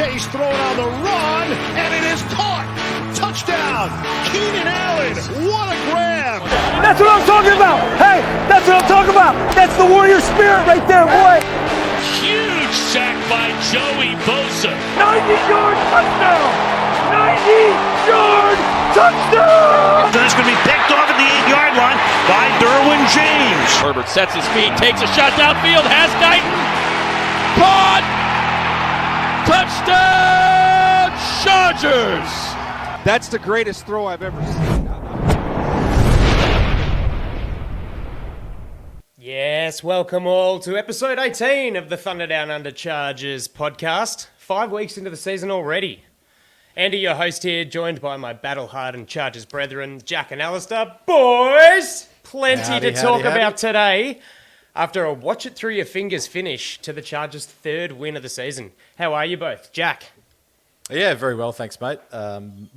Chase throwing on the run, and it is caught. Touchdown, Keenan Allen. What a grab. That's what I'm talking about. Hey, that's what I'm talking about. That's the warrior spirit right there, boy. Huge sack by Joey Bosa. 90-yard touchdown. 90-yard touchdown. That's going to be picked off at the 8-yard line by Derwin James. Herbert sets his feet, takes a shot downfield, has Guyton. Caught! Touchdown, Chargers! That's the greatest throw I've ever seen. Yes, welcome all to episode 18 of the Thunder Down Under Chargers podcast. 5 weeks into the season already. Andy, your host here, joined by my battle-hardened Chargers brethren, Jack and Alistair. Boys, plenty to talk about today after a watch-it-through-your-fingers finish to the Chargers' third win of the season. How are you both? Jack? Yeah, very well, thanks, mate.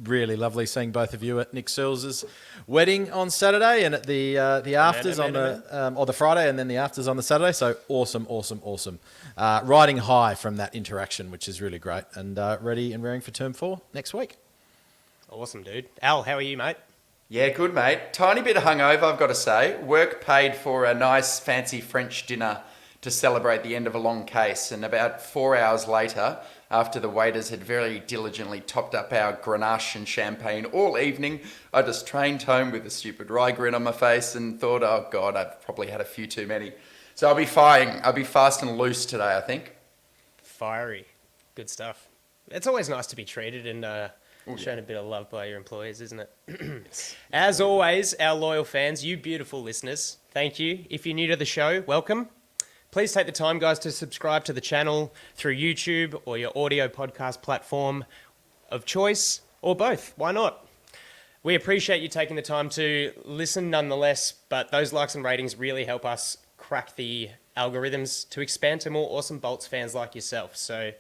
Really lovely seeing both of you at Nick Searles' wedding on Saturday and at the afters on the Friday, and then the afters on the Saturday. So awesome. Riding high from that interaction, which is really great, and ready and raring for Term 4 next week. Awesome, dude. Al, how are you, mate? Yeah, good, mate. Tiny bit of hungover, I've got to say. Work paid for a nice, fancy French dinner to celebrate the end of a long case, and about 4 hours later, after the waiters had very diligently topped up our Grenache and champagne all evening, I just trained home with a stupid wry grin on my face and thought, oh God, I've probably had a few too many. So I'll be fine. I'll be fast and loose today, I think. Fiery. Good stuff. It's always nice to be treated and shown a bit of love by your employees, isn't it? As always, our loyal fans, you beautiful listeners, thank you. If you're new to the show, welcome. Please take the time, guys, to subscribe to the channel through YouTube or your audio podcast platform of choice, or both. Why not? We appreciate you taking the time to listen nonetheless, but those likes and ratings really help us crack the algorithms to expand to more awesome Bolts fans like yourself. So,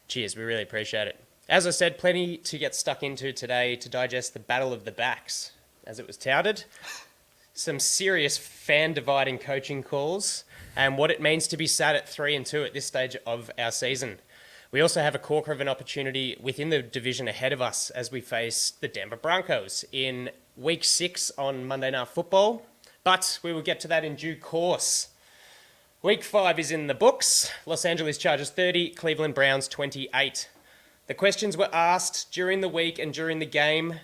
cheers, we really appreciate it. As I said, plenty to get stuck into today to digest the Battle of the Backs, as it was touted. Some serious fan-dividing coaching calls, and what it means to be sat at 3-2 at this stage of our season. We also have a corker of an opportunity within the division ahead of us as we face the Denver Broncos in Week 6 on Monday Night Football, but we will get to that in due course. Week 5 is in the books. Los Angeles Chargers 30, Cleveland Browns 28. The questions were asked during the week and during the game.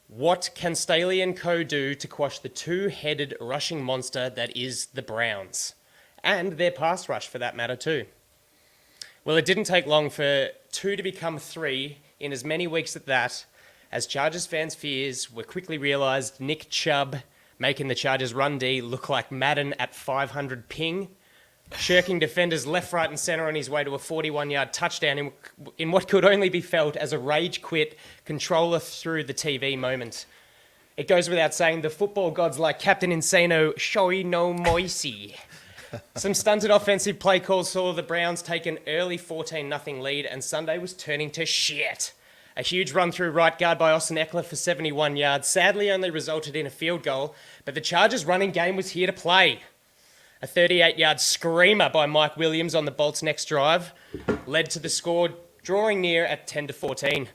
What can Staley and co do to quash the two-headed rushing monster that is the Browns? And their pass rush, for that matter, too. Well, it didn't take long for 2 to become 3 in as many weeks at that, as Chargers fans' fears were quickly realised. Nick Chubb making the Chargers run D look like Madden at 500 ping, shirking defenders left, right and centre on his way to a 41-yard touchdown in what could only be felt as a rage quit controller through the TV moment. It goes without saying, the football gods like Captain Insano, showy no moisey. Some stunted offensive play calls saw the Browns take an early 14-0 lead, and Sunday was turning to shit. A huge run through right guard by Austin Eckler for 71 yards sadly only resulted in a field goal, but the Chargers' running game was here to play. A 38-yard screamer by Mike Williams on the Bolts' next drive led to the score drawing near at 10-14.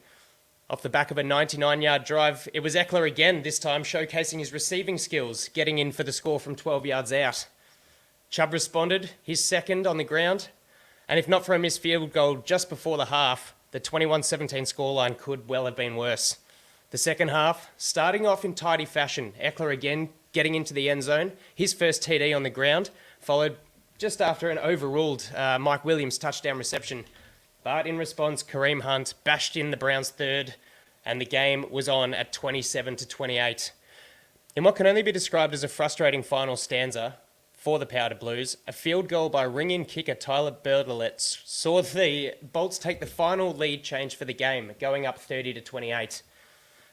Off the back of a 99-yard drive, it was Eckler again, this time showcasing his receiving skills, getting in for the score from 12 yards out. Chubb responded, his second on the ground, and if not for a missed field goal just before the half, the 21-17 scoreline could well have been worse. The second half, starting off in tidy fashion, Eckler again getting into the end zone, his first TD on the ground, followed just after an overruled Mike Williams touchdown reception. But in response, Kareem Hunt bashed in the Browns' third, and the game was on at 27-28. In what can only be described as a frustrating final stanza for the Powder Blues, a field goal by ring-in kicker Tyler Bertolet saw the Bolts take the final lead change for the game, going up 30-28.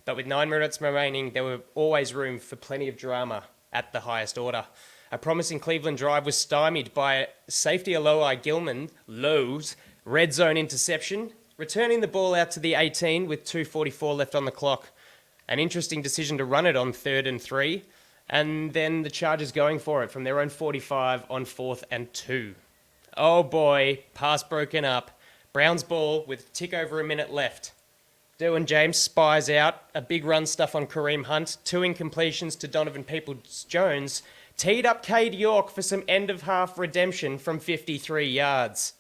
But with 9 minutes remaining, there were always room for plenty of drama at the highest order. A promising Cleveland drive was stymied by safety Alohi Gilman, Lowe's red zone interception, returning the ball out to the 18 with 2:44 left on the clock. An interesting decision to run it on 3rd and 3, and then the Chargers going for it from their own 45 on 4th and 2. Oh boy, pass broken up, Browns ball with a tick over a minute left. Derwin James spies out a big run stuff on Kareem Hunt, 2 incompletions to Donovan Peoples-Jones, teed up Cade York for some end-of-half redemption from 53 yards.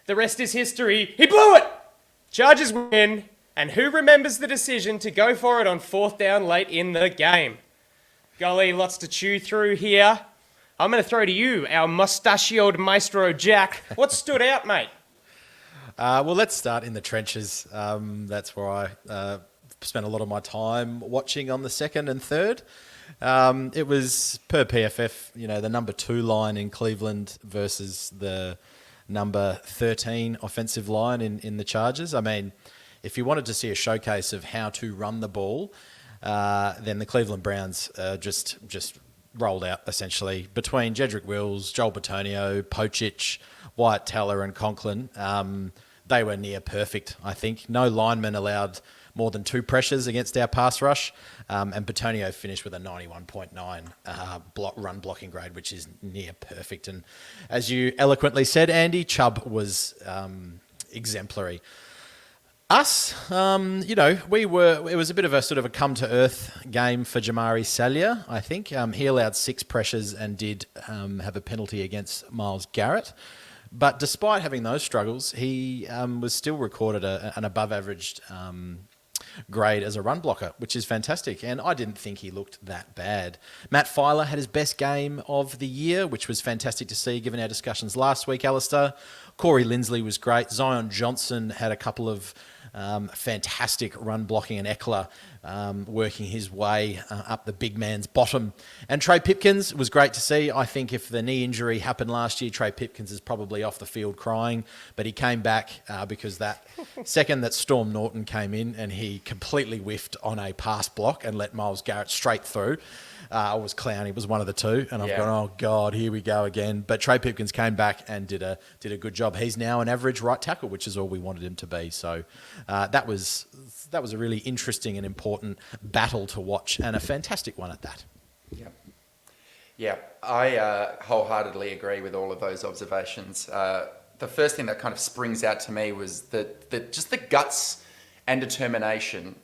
The rest is history. He blew it! Chargers win, and who remembers the decision to go for it on 4th down late in the game? Golly, lots to chew through here. I'm going to throw to you, our mustachioed maestro Jack. What stood out, mate? Well, let's start in the trenches. That's where I spent a lot of my time watching on the second and third. It was per PFF, the number 2 line in Cleveland versus the number 13 offensive line in the Chargers. I mean, if you wanted to see a showcase of how to run the ball, then the Cleveland Browns just rolled out, essentially, between Jedrick Wills, Joel Bitonio, Pochich, Wyatt Teller and Conklin. They were near perfect, I think. No lineman allowed more than 2 pressures against our pass rush, and Bitonio finished with a 91.9 run blocking grade, which is near perfect. And as you eloquently said, Andy, Chubb was exemplary. Us, it was a bit of a sort of a come-to-earth game for Jamari Salyer, I think. He allowed 6 pressures and did have a penalty against Myles Garrett. But despite having those struggles, he was still recorded an above-average grade as a run blocker, which is fantastic. And I didn't think he looked that bad. Matt Filer had his best game of the year, which was fantastic to see, given our discussions last week, Alistair. Corey Linsley was great. Zion Johnson had a couple of fantastic run blocking, and Eckler working his way up the big man's bottom. And Trey Pipkins was great to see. I think if the knee injury happened last year, Trey Pipkins is probably off the field crying, but he came back because that second that Storm Norton came in and he completely whiffed on a pass block and let Myles Garrett straight through. I was Clowney was one of the two, and I've gone, oh God, here we go again. But Trey Pipkins came back and did a good job. He's now an average right tackle, which is all we wanted him to be. So that was a really interesting and important battle to watch, and a fantastic one at that. Yeah, I wholeheartedly agree with all of those observations. The first thing that kind of springs out to me was just the guts and determination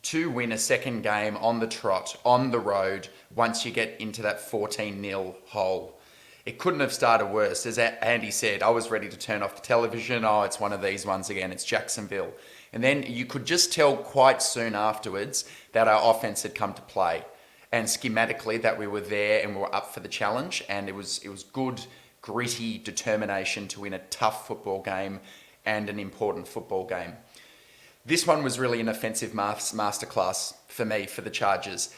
to win a second game on the trot, on the road, once you get into that 14-0 hole. It couldn't have started worse. As Andy said, I was ready to turn off the television. Oh, it's one of these ones again. It's Jacksonville. And then you could just tell quite soon afterwards that our offense had come to play. And schematically that we were there and we were up for the challenge. And it was good, gritty determination to win a tough football game and an important football game. This one was really an offensive masterclass for me, for the Chargers.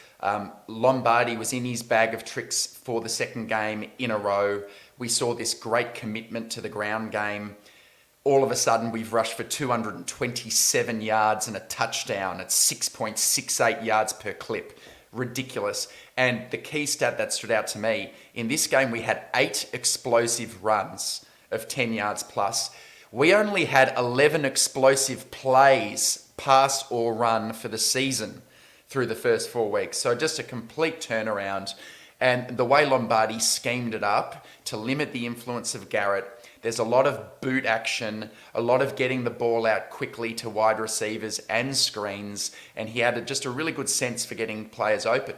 Lombardi was in his bag of tricks for the second game in a row. We saw this great commitment to the ground game. All of a sudden, we've rushed for 227 yards and a touchdown at 6.68 yards per clip. Ridiculous. And the key stat that stood out to me, in this game, we had 8 explosive runs of 10 yards plus. We only had 11 explosive plays, pass or run, for the season through the first 4 weeks. So just a complete turnaround. And the way Lombardi schemed it up to limit the influence of Garrett, there's a lot of boot action, a lot of getting the ball out quickly to wide receivers and screens. And he had just a really good sense for getting players open.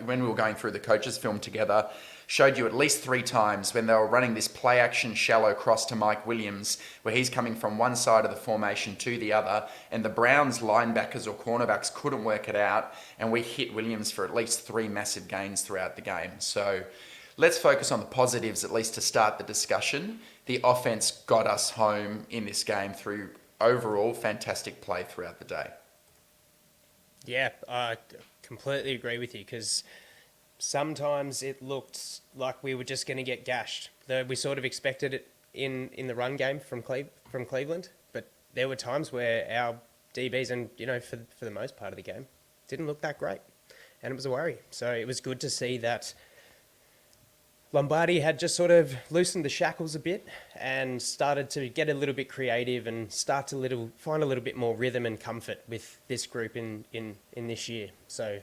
When we were going through the coaches' film together, showed you at least 3 times when they were running this play action shallow cross to Mike Williams, where he's coming from one side of the formation to the other, and the Browns linebackers or cornerbacks couldn't work it out, and we hit Williams for at least 3 massive gains throughout the game. So let's focus on the positives, at least to start the discussion. The offense got us home in this game through overall fantastic play throughout the day. Yeah, I completely agree with you, because sometimes it looked like we were just going to get gashed. We sort of expected it in the run game from Cleveland, but there were times where our DBs, and for the most part of the game, didn't look that great, and it was a worry. So it was good to see that Lombardi had just sort of loosened the shackles a bit and started to get a little bit creative and start to find a little bit more rhythm and comfort with this group in this year. So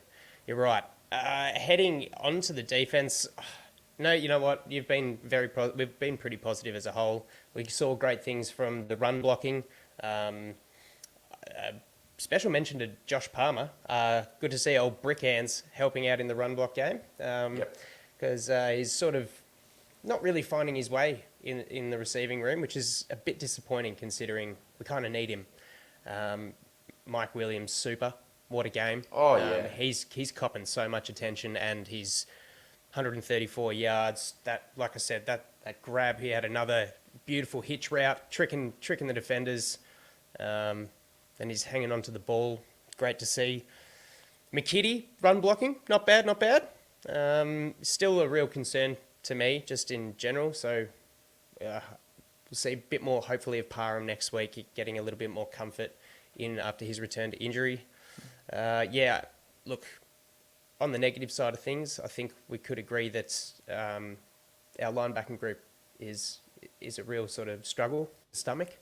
you're right. Heading onto the defense, No, you know what? We've been pretty positive as a whole. We saw great things from the run blocking. Special mention to Josh Palmer. Good to see old Brick Hands helping out in the run block game. Because he's sort of not really finding his way in the receiving room, which is a bit disappointing considering we kind of need him. Mike Williams, super. What a game. Oh, yeah. He's copping so much attention, and he's 134 yards. That, like I said, that grab, he had another beautiful hitch route, tricking the defenders. And he's hanging on to the ball. Great to see. McKitty, run blocking, not bad. Still a real concern to me, just in general. So we'll see a bit more, hopefully, of Parham next week, getting a little bit more comfort in after his return to injury. Look, on the negative side of things, I think we could agree that our linebacking group is a real sort of struggle, stomach.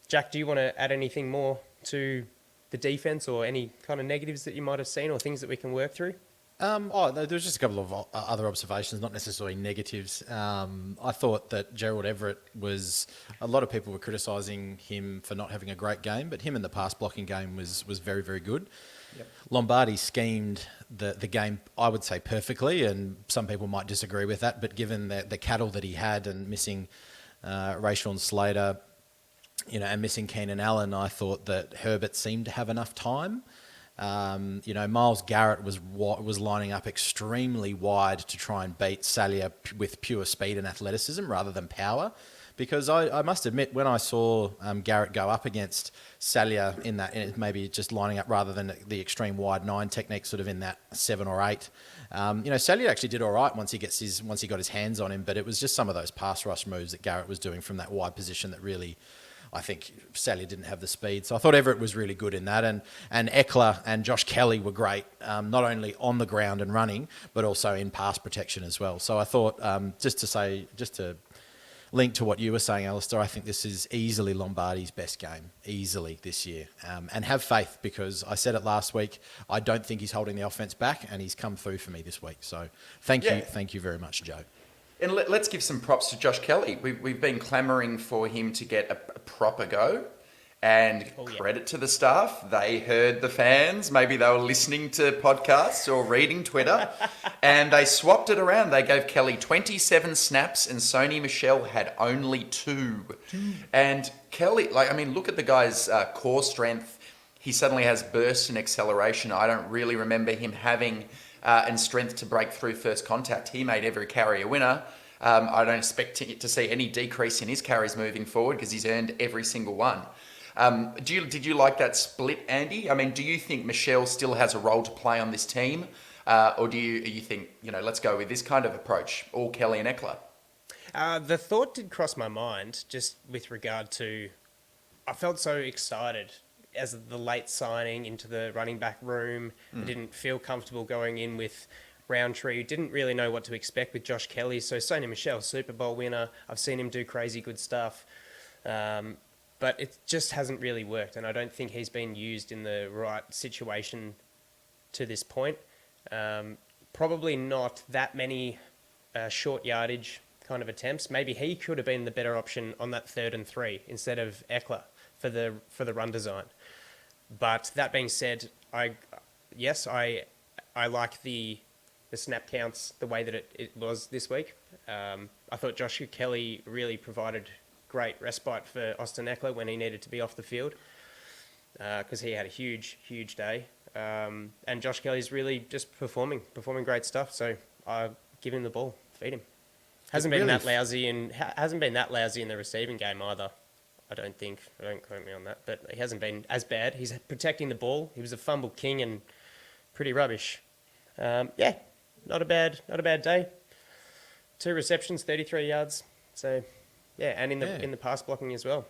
Jack, do you want to add anything more to the defense or any kind of negatives that you might have seen or things that we can work through? There's just a couple of other observations, not necessarily negatives. I thought that Gerald Everett a lot of people were criticising him for not having a great game, but him in the pass blocking game was very, very good. Yep. Lombardi schemed the game, I would say, perfectly, and some people might disagree with that, but given the cattle that he had and missing Rayshawn Slater, and missing Keenan Allen, I thought that Herbert seemed to have enough time. Myles Garrett was lining up extremely wide to try and beat Salia with pure speed and athleticism rather than power. Because I must admit, when I saw Garrett go up against Salia in that, maybe just lining up rather than the extreme wide 9 technique, sort of in that 7 or 8, Salia actually did all right once he got his hands on him. But it was just some of those pass rush moves that Garrett was doing from that wide position that really, I think Salia didn't have the speed. So I thought Everett was really good in that. And Eckler and Josh Kelly were great, not only on the ground and running, but also in pass protection as well. So I thought, just to link to what you were saying, Alistair, I think this is easily Lombardi's best game, easily this year. And have faith, because I said it last week, I don't think he's holding the offense back, and he's come through for me this week. So thank you very much, Joe. And let's give some props to Josh Kelly. We've been clamouring for him to get a proper go. And credit to the staff. They heard the fans. Maybe they were listening to podcasts or reading Twitter. And they swapped it around. They gave Kelly 27 snaps and Sony Michel had only 2. And Kelly, look at the guy's core strength. He suddenly has burst and acceleration. I don't really remember him having and strength to break through first contact. He made every carry a winner. I don't expect to see any decrease in his carries moving forward because he's earned every single one. Did you like that split, Andy? Do you think Michelle still has a role to play on this team? Or do you think, let's go with this kind of approach, all Kelly and Eckler? The thought did cross my mind just with regard to, I felt so excited as the late signing into the running back room. I didn't feel comfortable going in with Roundtree. Didn't really know what to expect with Josh Kelly. So Sony Michel, Super Bowl winner. I've seen him do crazy good stuff. But it just hasn't really worked. And I don't think he's been used in the right situation to this point. Probably not that many short yardage kind of attempts. Maybe he could have been the better option on that 3rd and 3 instead of Eckler for the run design. But that being said, I like the snap counts the way that it was this week. I thought Josh Kelly really provided great respite for Austin Eckler when he needed to be off the field because he had a huge day. And Josh Kelly's really just performing great stuff. So I give him the ball, feed him. Hasn't been that lousy in the receiving game either. I don't think. Don't quote me on that, but he hasn't been as bad. He's protecting the ball. He was a fumble king and pretty rubbish. Not a bad day. 2 receptions, 33 yards. So, and in the pass blocking as well.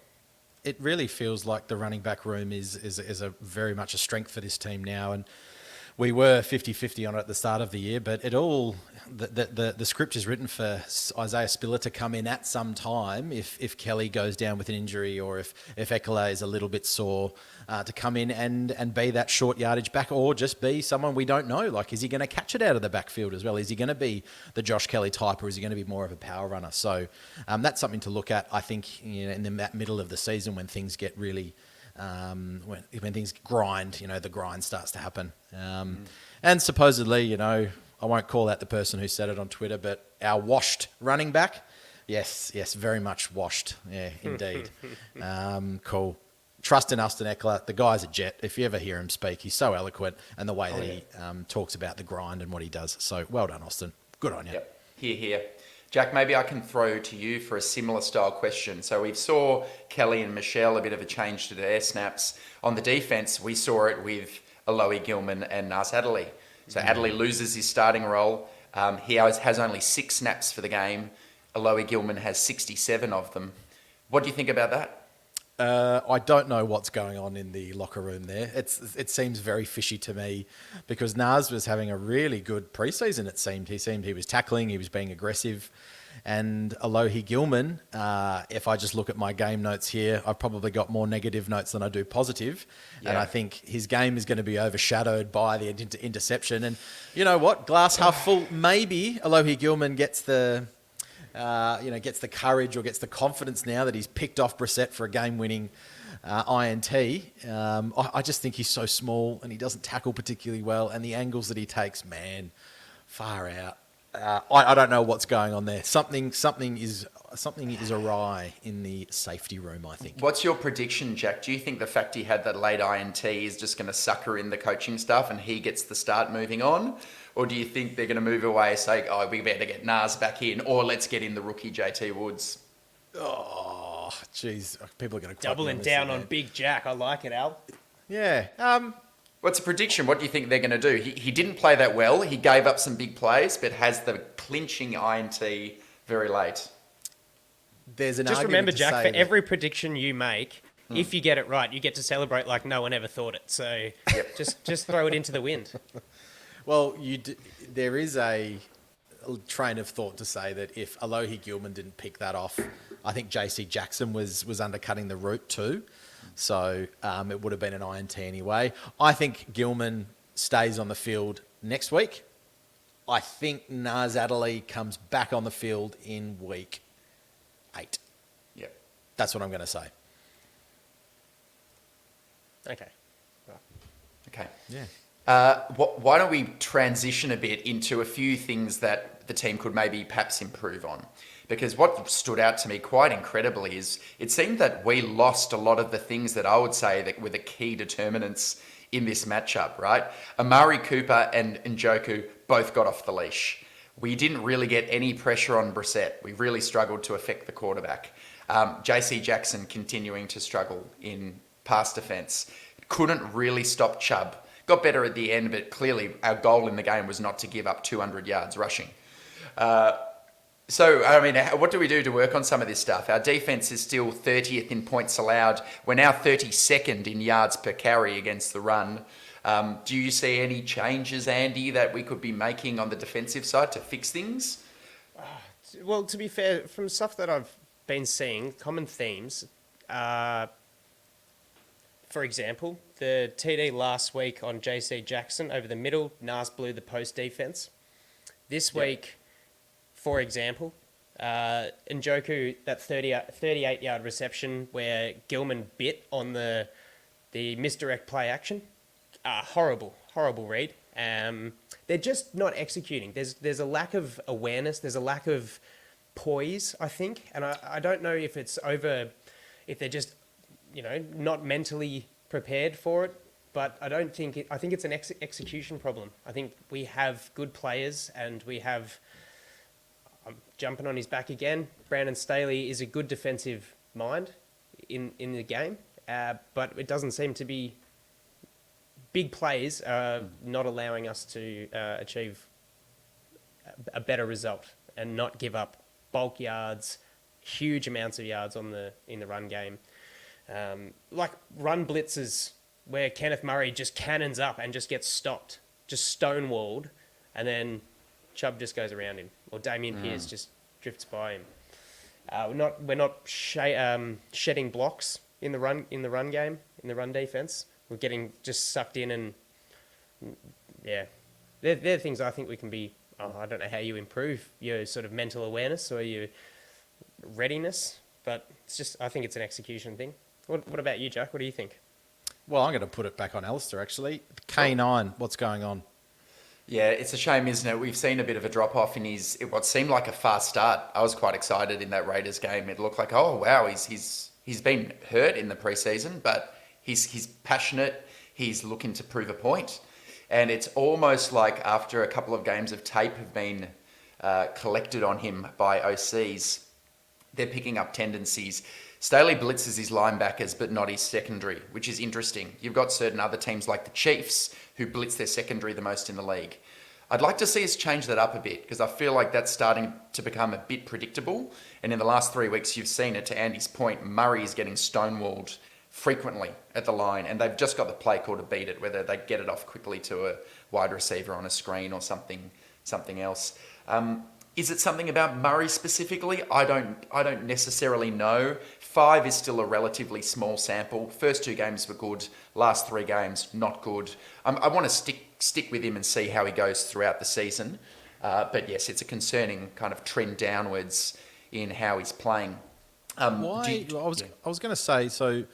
It really feels like the running back room is a very much a strength for this team now. And we were 50-50 on it at the start of the year, but the script is written for Isaiah Spiller to come in at some time if Kelly goes down with an injury or if Ekele is a little bit sore, to come in and be that short yardage back, or just be someone we don't know. Like, is he going to catch it out of the backfield as well? Is he going to be the Josh Kelly type, or is he going to be more of a power runner? So that's something to look at, I think, in that middle of the season when things get really... when things grind, the grind starts to happen. And supposedly, I won't call out the person who said it on Twitter, but our washed running back. Yes, very much washed. Yeah, indeed. Cool. Trust in Austin Eckler. The guy's a jet. If you ever hear him speak, he's so eloquent, and the way that he talks about the grind and what he does. So well done, Austin. Good on you. Yep. Here. Jack, maybe I can throw to you for a similar style question. So we saw Kelly and Michelle, a bit of a change to their snaps. On the defense, we saw it with Alohi Gilman and Nas Adderley. So Adderley loses his starting role. He has only 6 snaps for the game. Alohi Gilman has 67 of them. What do you think about that? I don't know what's going on in the locker room there. It seems very fishy to me, because Nas was having a really good preseason, it seemed. He was tackling, he was being aggressive. And Alohi Gilman, if I just look at my game notes here, I've probably got more negative notes than I do positive. Yeah. And I think his game is going to be overshadowed by the interception. And you know what? Glass half full. Maybe Alohi Gilman gets the courage or gets the confidence now that he's picked off Brissett for a game-winning INT. I just think he's so small and he doesn't tackle particularly well, and the angles that he takes, man, far out. I don't know what's going on there. Something is awry in the safety room, I think. What's your prediction, Jack? Do you think the fact he had that late INT is just going to sucker in the coaching staff and he gets the start moving on? Or do you think they're going to move away, say, we better get Nas back in, or let's get in the rookie JT Woods? Oh, jeez. People are going to doubling down on Big Jack. I like it, Al. Yeah. What's a prediction? What do you think they're going to do? He didn't play that well. He gave up some big plays, but has the clinching INT very late. There's an Just argument remember, to Jack, say for that every prediction you make, if you get it right, you get to celebrate like no one ever thought it. So just throw it into the wind. Well, there is a train of thought to say that if Alohi Gilman didn't pick that off, I think JC Jackson was undercutting the route too. So it would have been an INT anyway. I think Gilman stays on the field next week. I think Nas Adderley comes back on the field in week 8. Yep. That's what I'm going to say. Okay. Yeah. Why don't we transition a bit into a few things that the team could maybe perhaps improve on? Because what stood out to me quite incredibly is it seemed that we lost a lot of the things that I would say that were the key determinants in this matchup, right? Amari Cooper and Njoku both got off the leash. We didn't really get any pressure on Brissett. We really struggled to affect the quarterback. JC Jackson continuing to struggle in pass defense. Couldn't really stop Chubb. Got better at the end, but clearly our goal in the game was not to give up 200 yards rushing. So, I mean, what do we do to work on some of this stuff? Our defense is still 30th in points allowed. We're now 32nd in yards per carry against the run. Do you see any changes, Andy, that we could be making on the defensive side to fix things? Well, to be fair, from stuff that I've been seeing, common themes. For example, the TD last week on JC Jackson over the middle, Nas blew the post defense. This week, for example, Njoku, that 38-yard reception where Gilman bit on the misdirect play action. Horrible read. They're just not executing. There's a lack of awareness. There's a lack of poise, I think. And I don't know if it's if they're just, not mentally prepared for it. But I think it's an execution problem. I think we have good players and we have... I'm jumping on his back again. Brandon Staley is a good defensive mind in the game, but it doesn't seem to be big plays not allowing us to achieve a better result and not give up bulk yards, huge amounts of yards in the run game. Like run blitzes where Kenneth Murray just cannons up and just gets stopped. just stonewalled, and then Chubb just goes around him, or Damian Pierce just drifts by him. We're not shedding blocks in the run game, in the run defense. We're getting just sucked in, and they're things I think we can be. I don't know how you improve your sort of mental awareness or your readiness, but I think it's an execution thing. What about you, Jack? What do you think? Well, I'm going to put it back on Alistair, actually. K9, what's going on? Yeah, it's a shame, isn't it? We've seen a bit of a drop-off in what seemed like a fast start. I was quite excited in that Raiders game. It looked like, oh, wow, he's been hurt in the preseason, but he's passionate. He's looking to prove a point. And it's almost like after a couple of games of tape have been collected on him by OCs, they're picking up tendencies. Staley blitzes his linebackers, but not his secondary, which is interesting. You've got certain other teams like the Chiefs who blitz their secondary the most in the league. I'd like to see us change that up a bit because I feel like that's starting to become a bit predictable. And in the last 3 weeks, you've seen it, to Andy's point, Murray is getting stonewalled frequently at the line, and they've just got the play call to beat it, whether they get it off quickly to a wide receiver on a screen or something else. Is it something about Murray specifically? I don't necessarily know. 5 is still a relatively small sample. First 2 games were good. Last 3 games, not good. I want to stick with him and see how he goes throughout the season. But yes, it's a concerning kind of trend downwards in how he's playing. I was going to say, so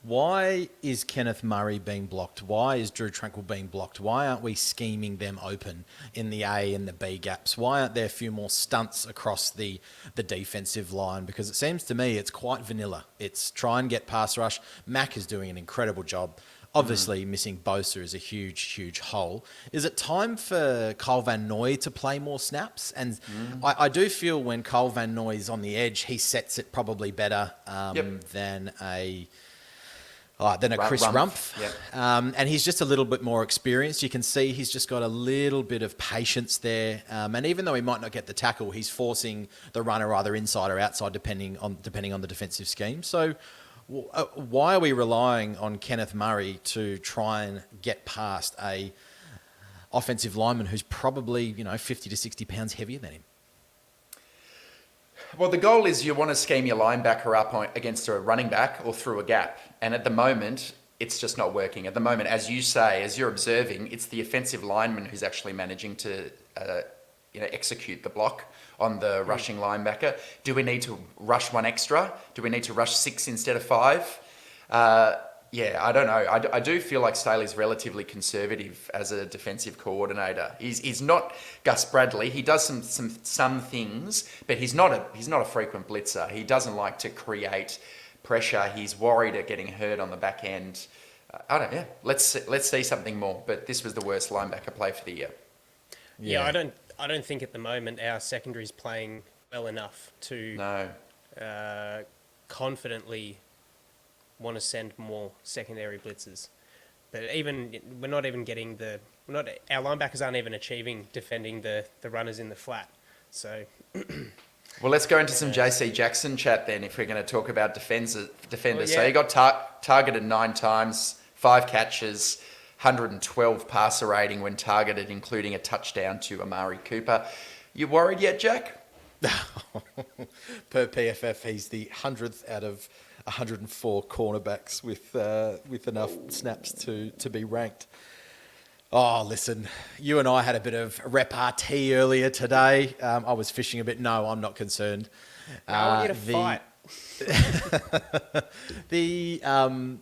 why is Kenneth Murray being blocked? Why is Drew Tranquil being blocked? Why aren't we scheming them open in the A and the B gaps? Why aren't there a few more stunts across the defensive line? Because it seems to me it's quite vanilla. It's try and get pass rush. Mac is doing an incredible job. Obviously, missing Bosa is a huge, huge hole. Is it time for Cole Van Noy to play more snaps? And I do feel when Cole Van Noy is on the edge, he sets it probably better than a Chris Rumpf. Yep. And he's just a little bit more experienced. You can see he's just got a little bit of patience there. And even though he might not get the tackle, he's forcing the runner either inside or outside, depending on the defensive scheme. So why are we relying on Kenneth Murray to try and get past a offensive lineman who's probably 50 to 60 pounds heavier than him? Well, the goal is you want to scheme your linebacker up against a running back or through a gap. And at the moment, it's just not working. At the moment, as you say, as you're observing, it's the offensive lineman who's actually managing to execute the block on the rushing linebacker. Do we need to rush 1 extra? Do we need to rush 6 instead of 5? I don't know. I do feel like Staley's relatively conservative as a defensive coordinator. He's not Gus Bradley. He does some things, but he's not a frequent blitzer. He doesn't like to create pressure. He's worried at getting hurt on the back end. I don't know. Yeah, let's see something more. But this was the worst linebacker play for the year. Yeah, I don't think at the moment our secondary's playing well enough to confidently want to send more secondary blitzes. But we're not even getting our linebackers aren't even achieving defending the runners in the flat. So well, let's go into some JC Jackson chat then if we're going to talk about defenders. Well, yeah. So he got targeted 9 times, 5 catches, 112 passer rating when targeted, including a touchdown to Amari Cooper. You worried yet, Jack? Per PFF, he's the 100th out of 104 cornerbacks with enough snaps to be ranked. Oh, listen, you and I had a bit of repartee earlier today. I was fishing a bit. No, I'm not concerned. I want you to fight.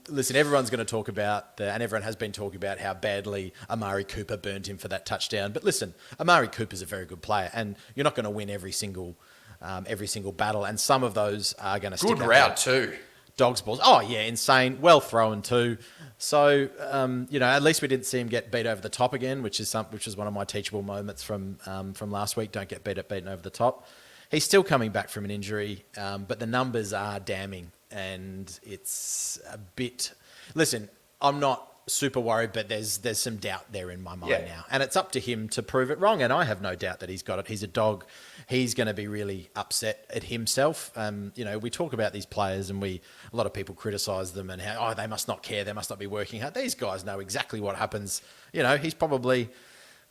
Listen, everyone's going to talk about and everyone has been talking about how badly Amari Cooper burned him for that touchdown. But listen, Amari Cooper's a very good player, and you're not going to win every single battle, and some of those are going to stick out. Good route too. Dog's balls. Oh yeah, insane. Well thrown too. So at least we didn't see him get beat over the top again, which is one of my teachable moments from last week. Don't get beaten over the top. He's still coming back from an injury, but the numbers are damning, and it's a bit. Listen, I'm not super worried, but there's some doubt there in my mind now, and it's up to him to prove it wrong. And I have no doubt that he's got it. He's a dog. He's going to be really upset at himself. We talk about these players, and a lot of people criticise them and how they must not care, they must not be working hard. These guys know exactly what happens. He's probably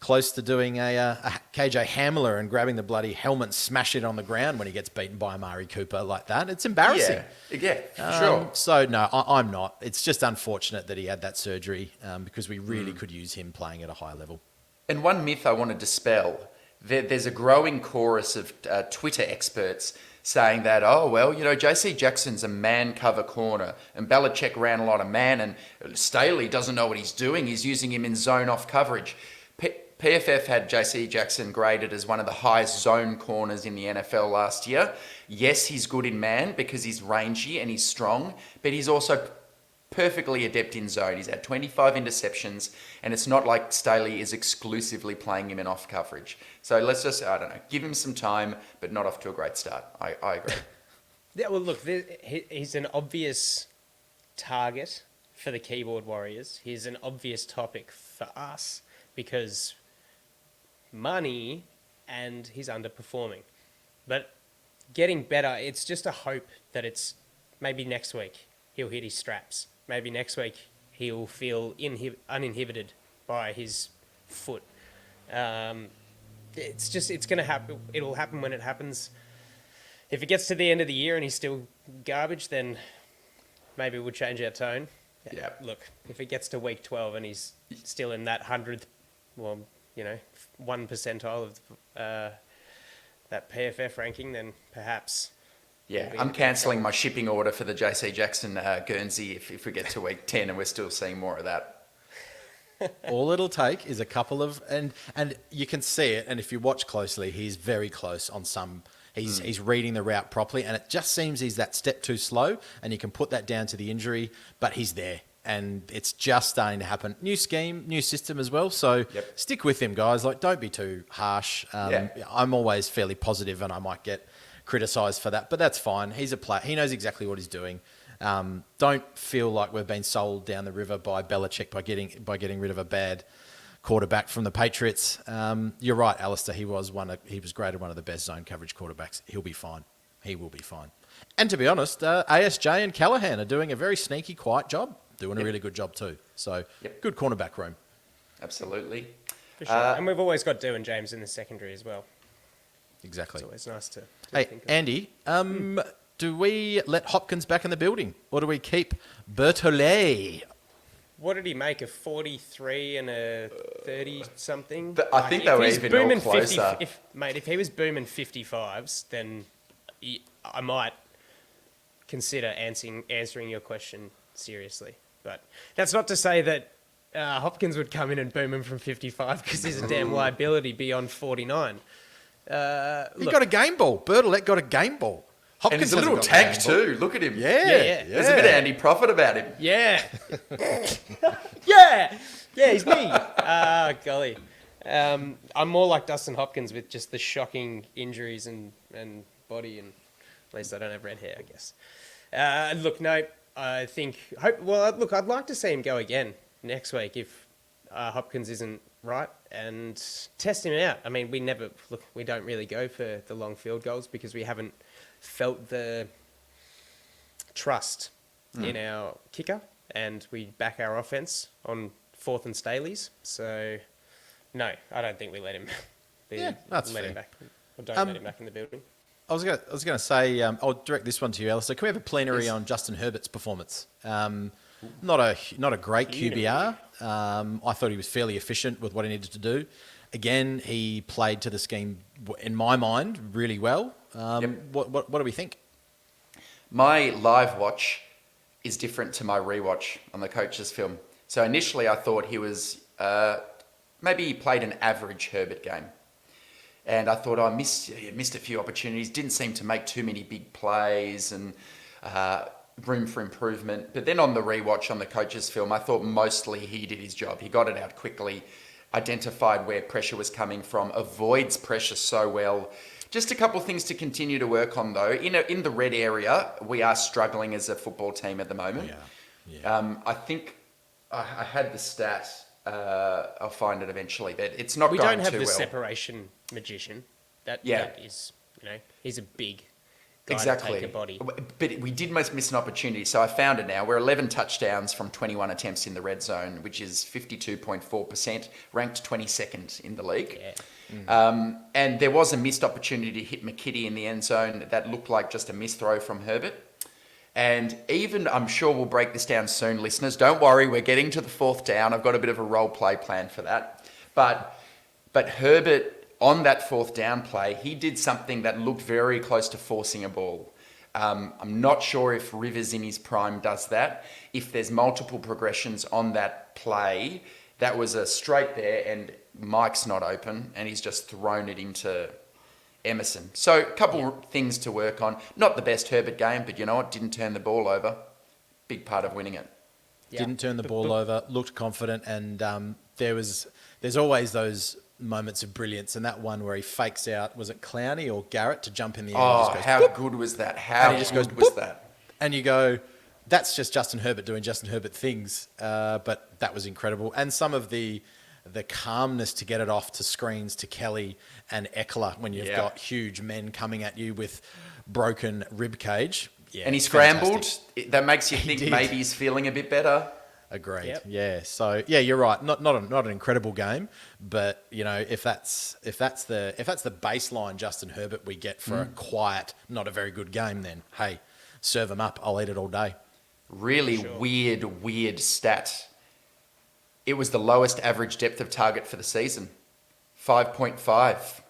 close to doing a KJ Hamler and grabbing the bloody helmet and smash it on the ground when he gets beaten by Amari Cooper like that. It's embarrassing. Yeah, sure. So, no, I'm not. It's just unfortunate that he had that surgery because we really could use him playing at a high level. And one myth I want to dispel, there's a growing chorus of Twitter experts saying that, oh, well, JC Jackson's a man cover corner and Belichick ran a lot of man and Staley doesn't know what he's doing. He's using him in zone off coverage. PFF had JC Jackson graded as one of the highest zone corners in the NFL last year. Yes, he's good in man because he's rangy and he's strong, but he's also perfectly adept in zone. He's had 25 interceptions, and it's not like Staley is exclusively playing him in off coverage. So let's just, I don't know, give him some time, but not off to a great start. I agree. Yeah, well, look, he's an obvious target for the keyboard warriors. He's an obvious topic for us because money and he's underperforming. But getting better, it's just a hope that it's maybe next week he'll hit his straps. Maybe next week he'll feel uninhibited by his foot. It's going to happen. It'll happen when it happens. If it gets to the end of the year and he's still garbage, then maybe we'll change our tone. Yeah. Look, if it gets to week 12 and he's still in that 100th, 1 percentile of that PFF ranking, then perhaps. Yeah, I'm cancelling my shipping order for the JC Jackson Guernsey if we get to week 10 and we're still seeing more of that. All it'll take is a couple of, and you can see it, and if you watch closely, he's very close on some. He's reading the route properly, and it just seems he's that step too slow, and you can put that down to the injury, but he's there, and it's just starting to happen. New scheme, new system as well, so Stick with him, guys. Like, don't be too harsh. I'm always fairly positive, and I might get criticised for that, but that's fine. He's a player. He knows exactly what he's doing. Don't feel like we've been sold down the river by Belichick by getting rid of a bad quarterback from the Patriots. You're right, Alistair. He was graded one of the best zone coverage quarterbacks. He'll be fine. He will be fine. And to be honest, ASJ and Callahan are doing a very sneaky, quiet job. Doing a really good job too. So good cornerback room. Absolutely. For sure. And we've always got Dew and James in the secondary as well. Exactly. It's always nice to Hey, think of. Andy, do we let Hopkins back in the building, or do we keep Bertollet? What did he make? A 43 and a 30-something? I think they were even all closer. If he was booming 55s, then I might consider answering your question seriously. But that's not to say that Hopkins would come in and boom him from 55 because he's a damn liability beyond 49. He got a game ball. Bertollet got a game ball. And he's a little tank too. Look at him. Yeah. There's a bit of Andy Profit about him. Yeah. Yeah, he's me. Golly. I'm more like Dustin Hopkins with just the shocking injuries and body, and at least I don't have red hair, I guess. I'd like to see him go again next week if Hopkins isn't right and test him out. I mean, we don't really go for the long field goals because we haven't felt the trust in our kicker, and we back our offense on 4th and Staley's. So, no, I don't think we let him. That's fair. Him back. Or don't let him back in the building. I was going to say, I'll direct this one to you, Alistair. Can we have a plenary on Justin Herbert's performance? Not a great QBR. I thought he was fairly efficient with what he needed to do. Again, he played to the scheme, in my mind, really well. What do we think? My live watch is different to my rewatch on the coach's film. So initially I thought he was, maybe he played an average Herbert game. And I thought I missed a few opportunities, didn't seem to make too many big plays and room for improvement. But then on the rewatch on the coach's film, I thought mostly he did his job. He got it out quickly, identified where pressure was coming from, avoids pressure so well. Just a couple of things to continue to work on, though. In the red area, we are struggling as a football team at the moment. I think I had the stat. I'll find it eventually, but it's not going too well. We don't have the separation magician. That is, he's a big guy exactly. to take a body. But we did miss an opportunity. So I found it now. We're 11 touchdowns from 21 attempts in the red zone, which is 52.4%, ranked 22nd in the league. Yeah. And there was a missed opportunity to hit McKitty in the end zone that looked like just a missed throw from Herbert. And even, I'm sure we'll break this down soon, listeners. Don't worry, we're getting to the fourth down. I've got a bit of a role play plan for that. But Herbert, on that fourth down play, he did something that looked very close to forcing a ball. I'm not sure if Rivers in his prime does that. If there's multiple progressions on that play, that was a straight there and Mike's not open and he's just thrown it into Emerson. So a couple things to work on. Not the best Herbert game, but you know what? Didn't turn the ball over. Big part of winning it. Yeah. Didn't turn the ball over, looked confident, and there's always those moments of brilliance, and that one where he fakes out, was it Clowney or Garrett to jump in the air? Oh, and just goes, how "Boop," good was that? and How he just good goes, was "Boop," that? and you go, that's just Justin Herbert doing Justin Herbert things, but that was incredible. And some of the calmness to get it off to screens to Kelly and Eckler when you've got huge men coming at you with broken rib cage. Yeah, And he scrambled. fantastic. That makes you think did. maybe he's feeling a bit better. Agreed. Yep. Yeah. So yeah, you're right. Not an incredible game, but you know, if that's the baseline Justin Herbert we get for a quiet, not a very good game, then hey, serve him up. I'll eat it all day. Really weird stat. It was the lowest average depth of target for the season, 5.5.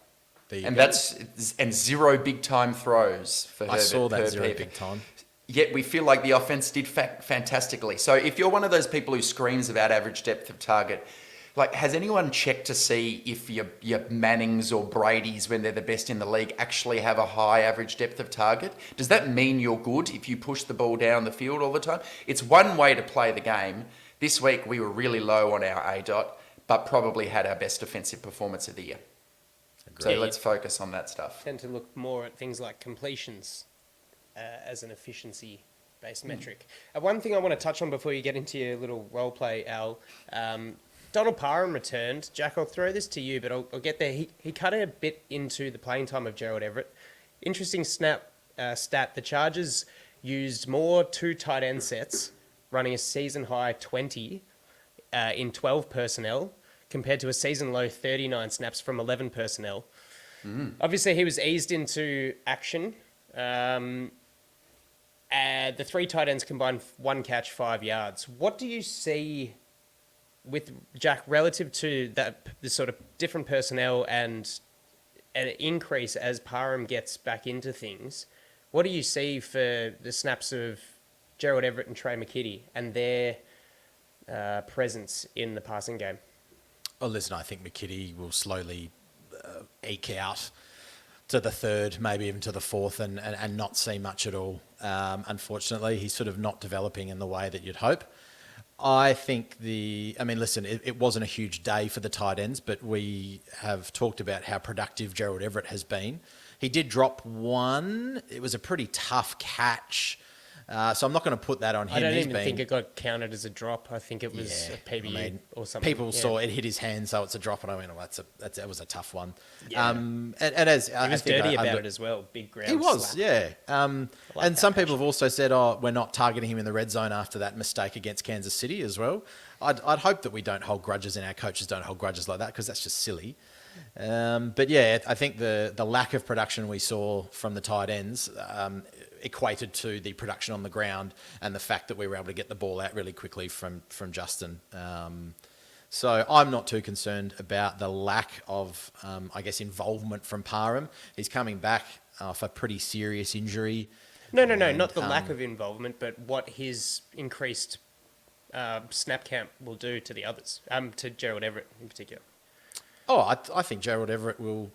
There you And go. that's 0 big time throws for Herbert. I saw that per 0 Herbert. big time. Yet we feel like the offense did fantastically. So if you're one of those people who screams about average depth of target, like, has anyone checked to see if your Mannings or Brady's, when they're the best in the league, actually have a high average depth of target? Does that mean you're good if you push the ball down the field all the time? It's one way to play the game. This week we were really low on our ADOT, but probably had our best defensive performance of the year. So let's focus on that stuff. Tend to look more at things like completions as an efficiency-based metric. One thing I want to touch on before you get into your little role play, Al. Donald Parham returned. Jack, I'll throw this to you, but I'll get there. He cut a bit into the playing time of Gerald Everett. Interesting stat. The Chargers used more 2 tight end sets, running a season-high 20 in 12 personnel, compared to a season-low 39 snaps from 11 personnel. Obviously, he was eased into action. The 3 tight ends combined 1 catch, 5 yards. What do you see with Jack relative to the sort of different personnel and an increase as Parham gets back into things? What do you see for the snaps of Gerald Everett and Trey McKitty and their presence in the passing game? Well, listen, I think McKitty will slowly eke out to the 3rd, maybe even to the 4th, and not see much at all. Unfortunately, he's sort of not developing in the way that you'd hope. I think listen, it wasn't a huge day for the tight ends, but we have talked about how productive Gerald Everett has been. He did drop 1. It was a pretty tough catch. So I'm not going to put that on him. I don't even think it got counted as a drop. I think it was a PBU or something. People saw it hit his hand, so it's a drop, and I went, "Oh, that was a tough one." Yeah. And as he was dirty about it as well. Big ground. He was, slap. yeah. And that some people have also said, "Oh, we're not targeting him in the red zone after that mistake against Kansas City as well." I'd hope that we don't hold grudges and our coaches don't hold grudges like that, because that's just silly. But yeah, I think the lack of production we saw from the tight ends equated to the production on the ground and the fact that we were able to get the ball out really quickly from Justin. So I'm not too concerned about the lack of, involvement from Parham. He's coming back off a pretty serious injury. No, not the lack of involvement, but what his increased snap count will do to the others, to Gerald Everett in particular. Oh, I think Gerald Everett will...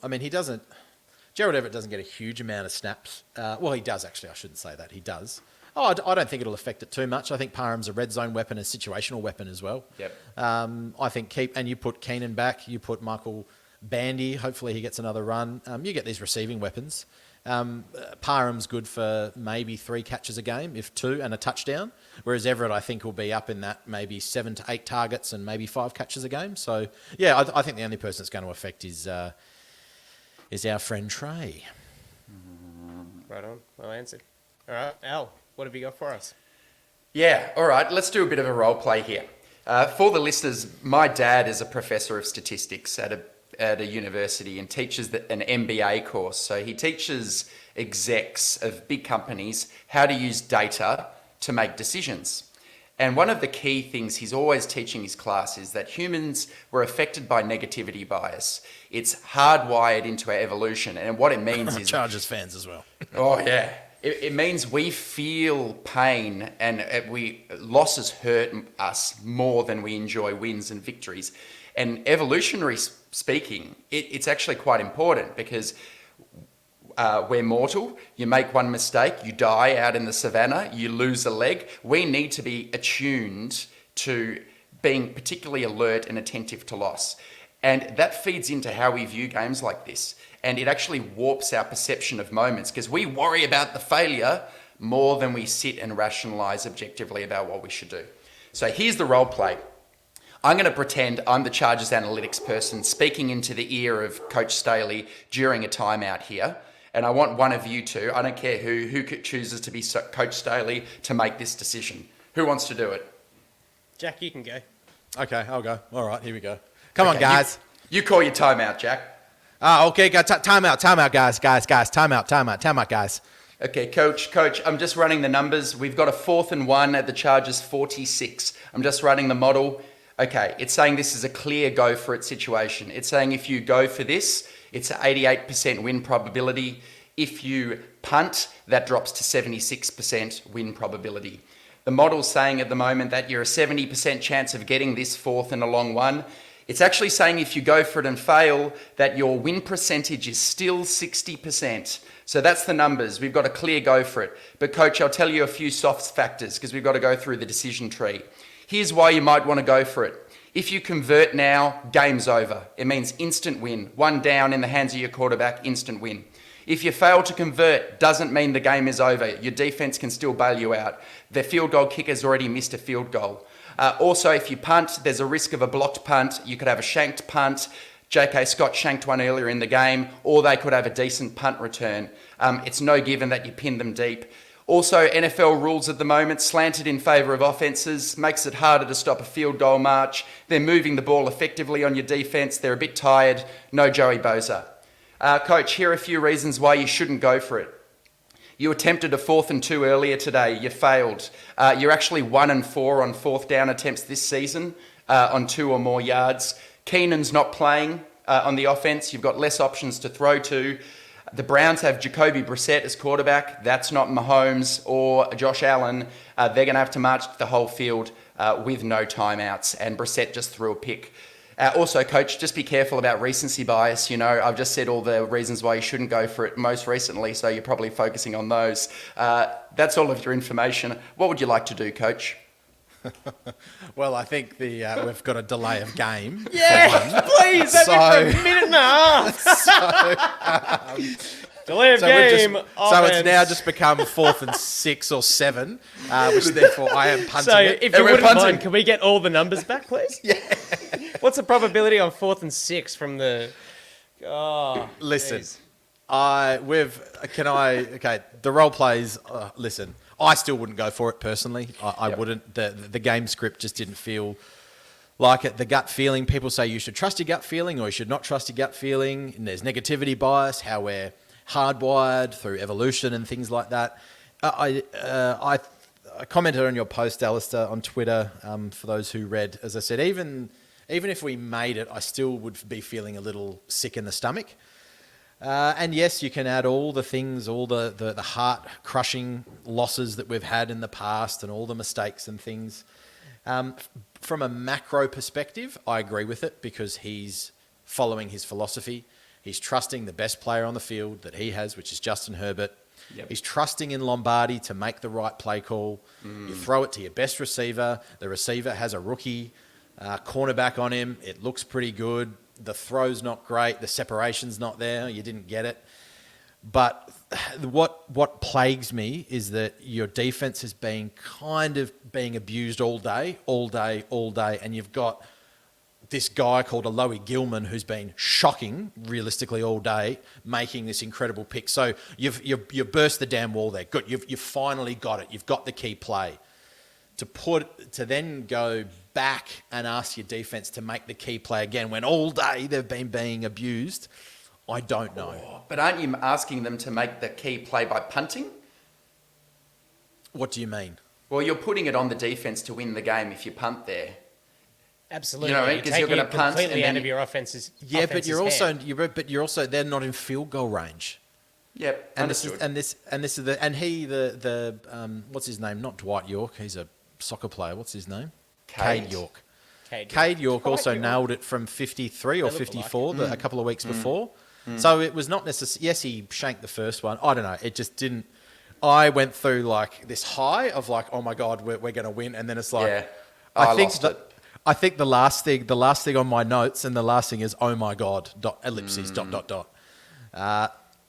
Gerald Everett doesn't get a huge amount of snaps. Well, he does, actually. I shouldn't say that. He does. I don't think it'll affect it too much. I think Parham's a red zone weapon, a situational weapon as well. Yep. I think you put Keenan back, you put Michael Bandy, hopefully he gets another run. You get these receiving weapons. Parham's good for maybe 3 catches a game, if 2, and a touchdown. Whereas Everett, I think, will be up in that maybe 7 to 8 targets and maybe 5 catches a game. So, yeah, I think the only person it's going to affect is our friend Trey. Right on. Well answered. All right, Al, what have you got for us? Yeah, all right, let's do a bit of a role play here. For the listeners, my dad is a professor of statistics at a university and teaches an MBA course. So he teaches execs of big companies how to use data to make decisions. And one of the key things he's always teaching his class is that humans were affected by negativity bias. It's hardwired into our evolution. And what it means is... Chargers fans as well. Oh, yeah. It means we feel pain and losses hurt us more than we enjoy wins and victories. And evolutionary speaking, it's actually quite important because we're mortal. You make one mistake, you die out in the savannah, you lose a leg. We need to be attuned to being particularly alert and attentive to loss. And that feeds into how we view games like this. And it actually warps our perception of moments because we worry about the failure more than we sit and rationalize objectively about what we should do. So here's the role play. I'm going to pretend I'm the Chargers analytics person speaking into the ear of Coach Staley during a timeout here. And I want one of you two, I don't care who chooses to be Coach Staley, to make this decision. Who wants to do it? Jack, you can go. Okay, I'll go. All right, here we go. Come on, guys. You call your timeout, Jack. Okay, guys. Timeout, guys. Timeout, guys. Okay, Coach, I'm just running the numbers. We've got a 4th and 1 at the Chargers 46. I'm just running the model. Okay, it's saying this is a clear go for it situation. It's saying if you go for this, it's an 88% win probability. If you punt, that drops to 76% win probability. The model's saying at the moment that you're a 70% chance of getting this 4th and a long one. It's actually saying if you go for it and fail, that your win percentage is still 60%. So that's the numbers. We've got a clear go for it. But Coach, I'll tell you a few soft factors because we've got to go through the decision tree. Here's why you might want to go for it. If you convert now, game's over. It means instant win. 1 down in the hands of your quarterback, instant win. If you fail to convert, doesn't mean the game is over. Your defense can still bail you out. The field goal kicker's already missed a field goal. Also, if you punt, there's a risk of a blocked punt. You could have a shanked punt. J.K. Scott shanked one earlier in the game, or they could have a decent punt return. It's no given that you pin them deep. Also, NFL rules at the moment, slanted in favour of offences, makes it harder to stop a field goal march. They're moving the ball effectively on your defence. They're a bit tired. No Joey Bosa. Coach, here are a few reasons why you shouldn't go for it. You attempted a 4th and 2 earlier today. You failed. You're actually 1 and 4 on 4th down attempts this season on 2 or more yards. Keenan's not playing on the offense. You've got less options to throw to. The Browns have Jacoby Brissett as quarterback. That's not Mahomes or Josh Allen. They're going to have to march the whole field with no timeouts, and Brissett just threw a pick. Also, Coach, just be careful about recency bias. You know, I've just said all the reasons why you shouldn't go for it most recently, so you're probably focusing on those. That's all of your information. What would you like to do, Coach? Well, I think we've got a delay of game. Yeah, please. That's for a minute and a half. Delay of game. So it's now just become 4th and 6 or 7, which therefore I am punting So it. if you wouldn't mind, can we get all the numbers back, please? Yeah. What's the probability on 4th and 6 from the... Oh, listen, geez. the role plays, listen, I still wouldn't go for it personally. I wouldn't. The game script just didn't feel like it. The gut feeling, people say you should trust your gut feeling or you should not trust your gut feeling. And there's negativity bias, how we're hardwired through evolution and things like that. I commented on your post, Alistair, on Twitter, for those who read. As I said, even if we made it, I still would be feeling a little sick in the stomach. And yes, you can add all the things, all the heart-crushing losses that we've had in the past and all the mistakes and things. From a macro perspective, I agree with it because he's following his philosophy. He's trusting the best player on the field that he has, which is Justin Herbert. Yep. He's trusting in Lombardi to make the right play call. You throw it to your best receiver. The receiver has a rookie cornerback on him. It looks pretty good. The throw's not great. The separation's not there. You didn't get it. But what plagues me is that your defense has been kind of being abused all day, and you've got this guy called Aloe Gilman, who's been shocking realistically all day, making this incredible pick. So you've burst the damn wall there. Good. You've finally got it. You've got the key play. To then go back and ask your defense to make the key play again when all day they've been being abused, I don't know. But aren't you asking them to make the key play by punting? What do you mean? Well, you're putting it on the defense to win the game if you punt there. Absolutely. You know what I mean? 'Cause you're gonna punt completely and out then of your offense's Yeah, but you're hand. also they're not in field goal range. Yep, And understood. What's his name? Not Dwight York. He's a soccer player. What's his name? Cade. York. Cade Cade York Dwight also York. nailed it from 53 or They look 54 a couple of weeks before. So it was not necessarily. Yes, he shanked the first one. I don't know. It just didn't. I went through like this high of like, oh my god, we're going to win, and then it's like, Yeah. I think lost that. it. I think the last thing on my notes, and the last thing is, oh my god, ellipses, ...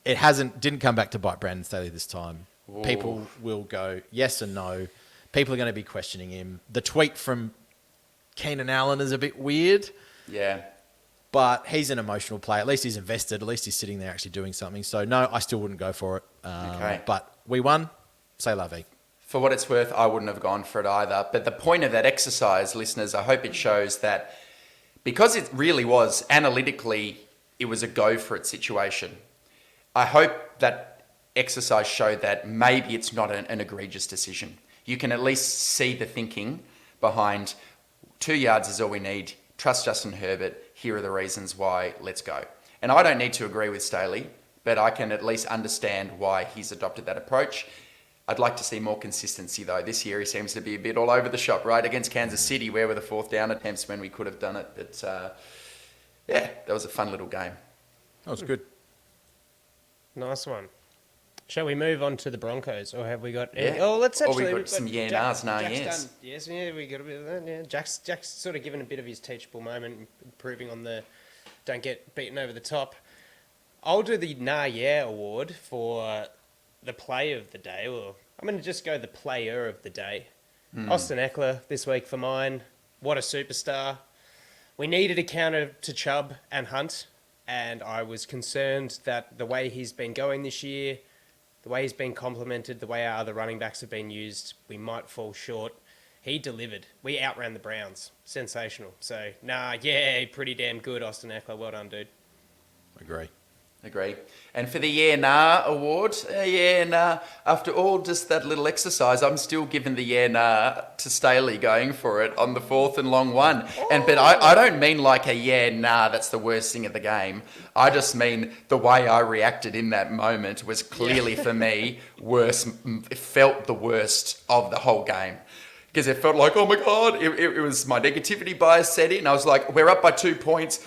It didn't come back to bite Brandon Staley this time. Ooh. People will go yes and no. People are going to be questioning him. The tweet from Keenan Allen is a bit weird, Yeah. but he's an emotional player. At least he's invested. At least he's sitting there actually doing something. So no, I still wouldn't go for it. Okay. But we won. Say la vie. For what it's worth, I wouldn't have gone for it either. But the point of that exercise, listeners, I hope it shows that because it really was analytically, it was a go for it situation. I hope that exercise showed that maybe it's not an egregious decision. You can at least see the thinking behind 2 yards is all we need. Trust Justin Herbert. Here are the reasons why. Let's go. And I don't need to agree with Staley, but I can at least understand why he's adopted that approach. I'd like to see more consistency, though. This year he seems to be a bit all over the shop, right? Against Kansas City, where were the 4th down attempts when we could have done it? But, yeah, that was a fun little game. That was good. Nice one. Shall we move on to the Broncos, or have we got? Yeah. Oh, let's Or actually. we've got some Jack's yes. done- Yes, yeah, we got a bit of that. Yeah, Jack's sort of given a bit of his teachable moment, improving on the don't get beaten over the top. I'll do the yeah award for the play of the day. Or I'm going to just go the player of the day. Austin Eckler this week for mine. What a superstar. We needed a counter to Chubb and Hunt, and I was concerned that the way he's been going this year, the way he's been complimented, the way our other running backs have been used, we might fall short. He delivered. We outran the Browns. Sensational. So, pretty damn good, Austin Eckler. Well done, dude. Agree. And for the award, after all just that little exercise, I'm still giving the to Staley going for it on the 4th and long one. But I don't mean like that's the worst thing of the game. I just mean the way I reacted in that moment was clearly for me worse. It felt the worst of the whole game. Because it felt like, oh my God, it was my negativity bias set in. I was like, we're up by 2 points.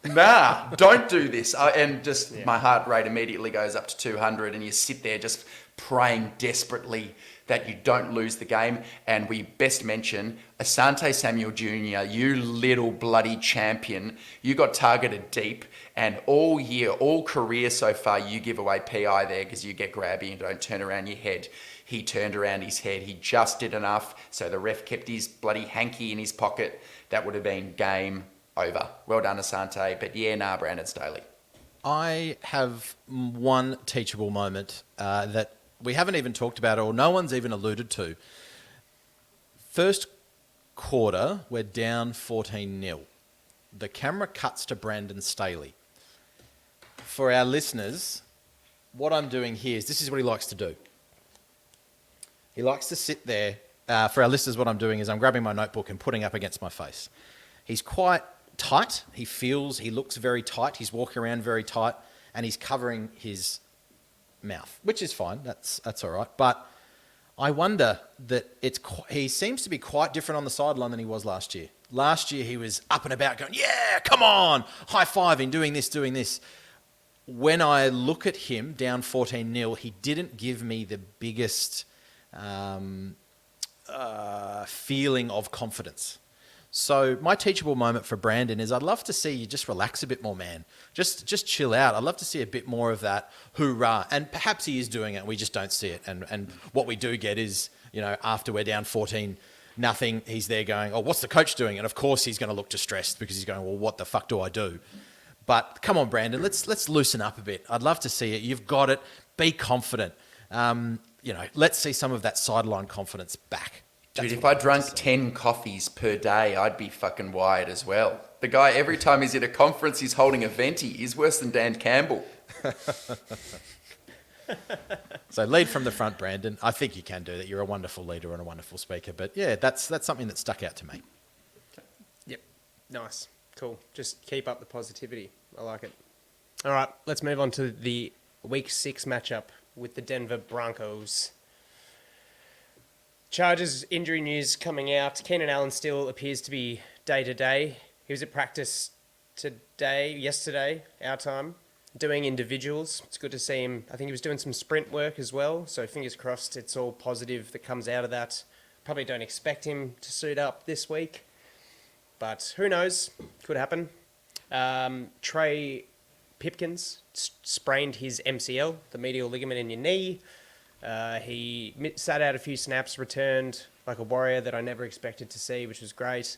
Nah, don't do this. My heart rate immediately goes up to 200 and you sit there just praying desperately that you don't lose the game. And we best mention Asante Samuel Jr., you little bloody champion. You got targeted deep, and all year, all career so far, you give away PI there because you get grabby and don't turn around your head. He turned around his head. He just did enough. So the ref kept his bloody hanky in his pocket. That would have been game over. Well done, Asante. But Brandon Staley. I have one teachable moment that we haven't even talked about or no one's even alluded to. First quarter, we're down 14-0. The camera cuts to Brandon Staley. For our listeners, what I'm doing here is this is what he likes to do. He likes to sit there. For our listeners, what I'm doing is I'm grabbing my notebook and putting up against my face. He's quite tight. He looks very tight. He's walking around very tight, and he's covering his mouth, which is fine. That's all right. But I wonder that he seems to be quite different on the sideline than he was last year. Last year, he was up and about going, yeah, come on, high-fiving, doing this. When I look at him down 14-0, he didn't give me the biggest feeling of confidence. So my teachable moment for Brandon is I'd love to see you just relax a bit more, man. Just chill out. I'd love to see a bit more of that hoorah. And perhaps he is doing it and we just don't see it. And what we do get is, after we're down 14, nothing. He's there going, oh, what's the coach doing? And of course he's going to look distressed because he's going, well, what the fuck do I do? But come on, Brandon, let's loosen up a bit. I'd love to see it. You've got it. Be confident. Let's see some of that sideline confidence back. Dude, if I drank 10 coffees per day, I'd be fucking wired as well. The guy, every time he's at a conference, he's holding a venti. He's worse than Dan Campbell. So lead from the front, Brandon. I think you can do that. You're a wonderful leader and a wonderful speaker. But yeah, that's something that stuck out to me. Yep. Nice. Cool. Just keep up the positivity. I like it. All right, let's move on to the Week 6 matchup with the Denver Broncos. Chargers injury news coming out. Keenan Allen still appears to be day-to-day. He was at practice yesterday, our time, doing individuals. It's good to see him. I think he was doing some sprint work as well, so fingers crossed it's all positive that comes out of that. Probably don't expect him to suit up this week, but who knows? Could happen. Trey Pipkins sprained his MCL, the medial ligament in your knee. He sat out a few snaps, returned like a warrior that I never expected to see, which was great.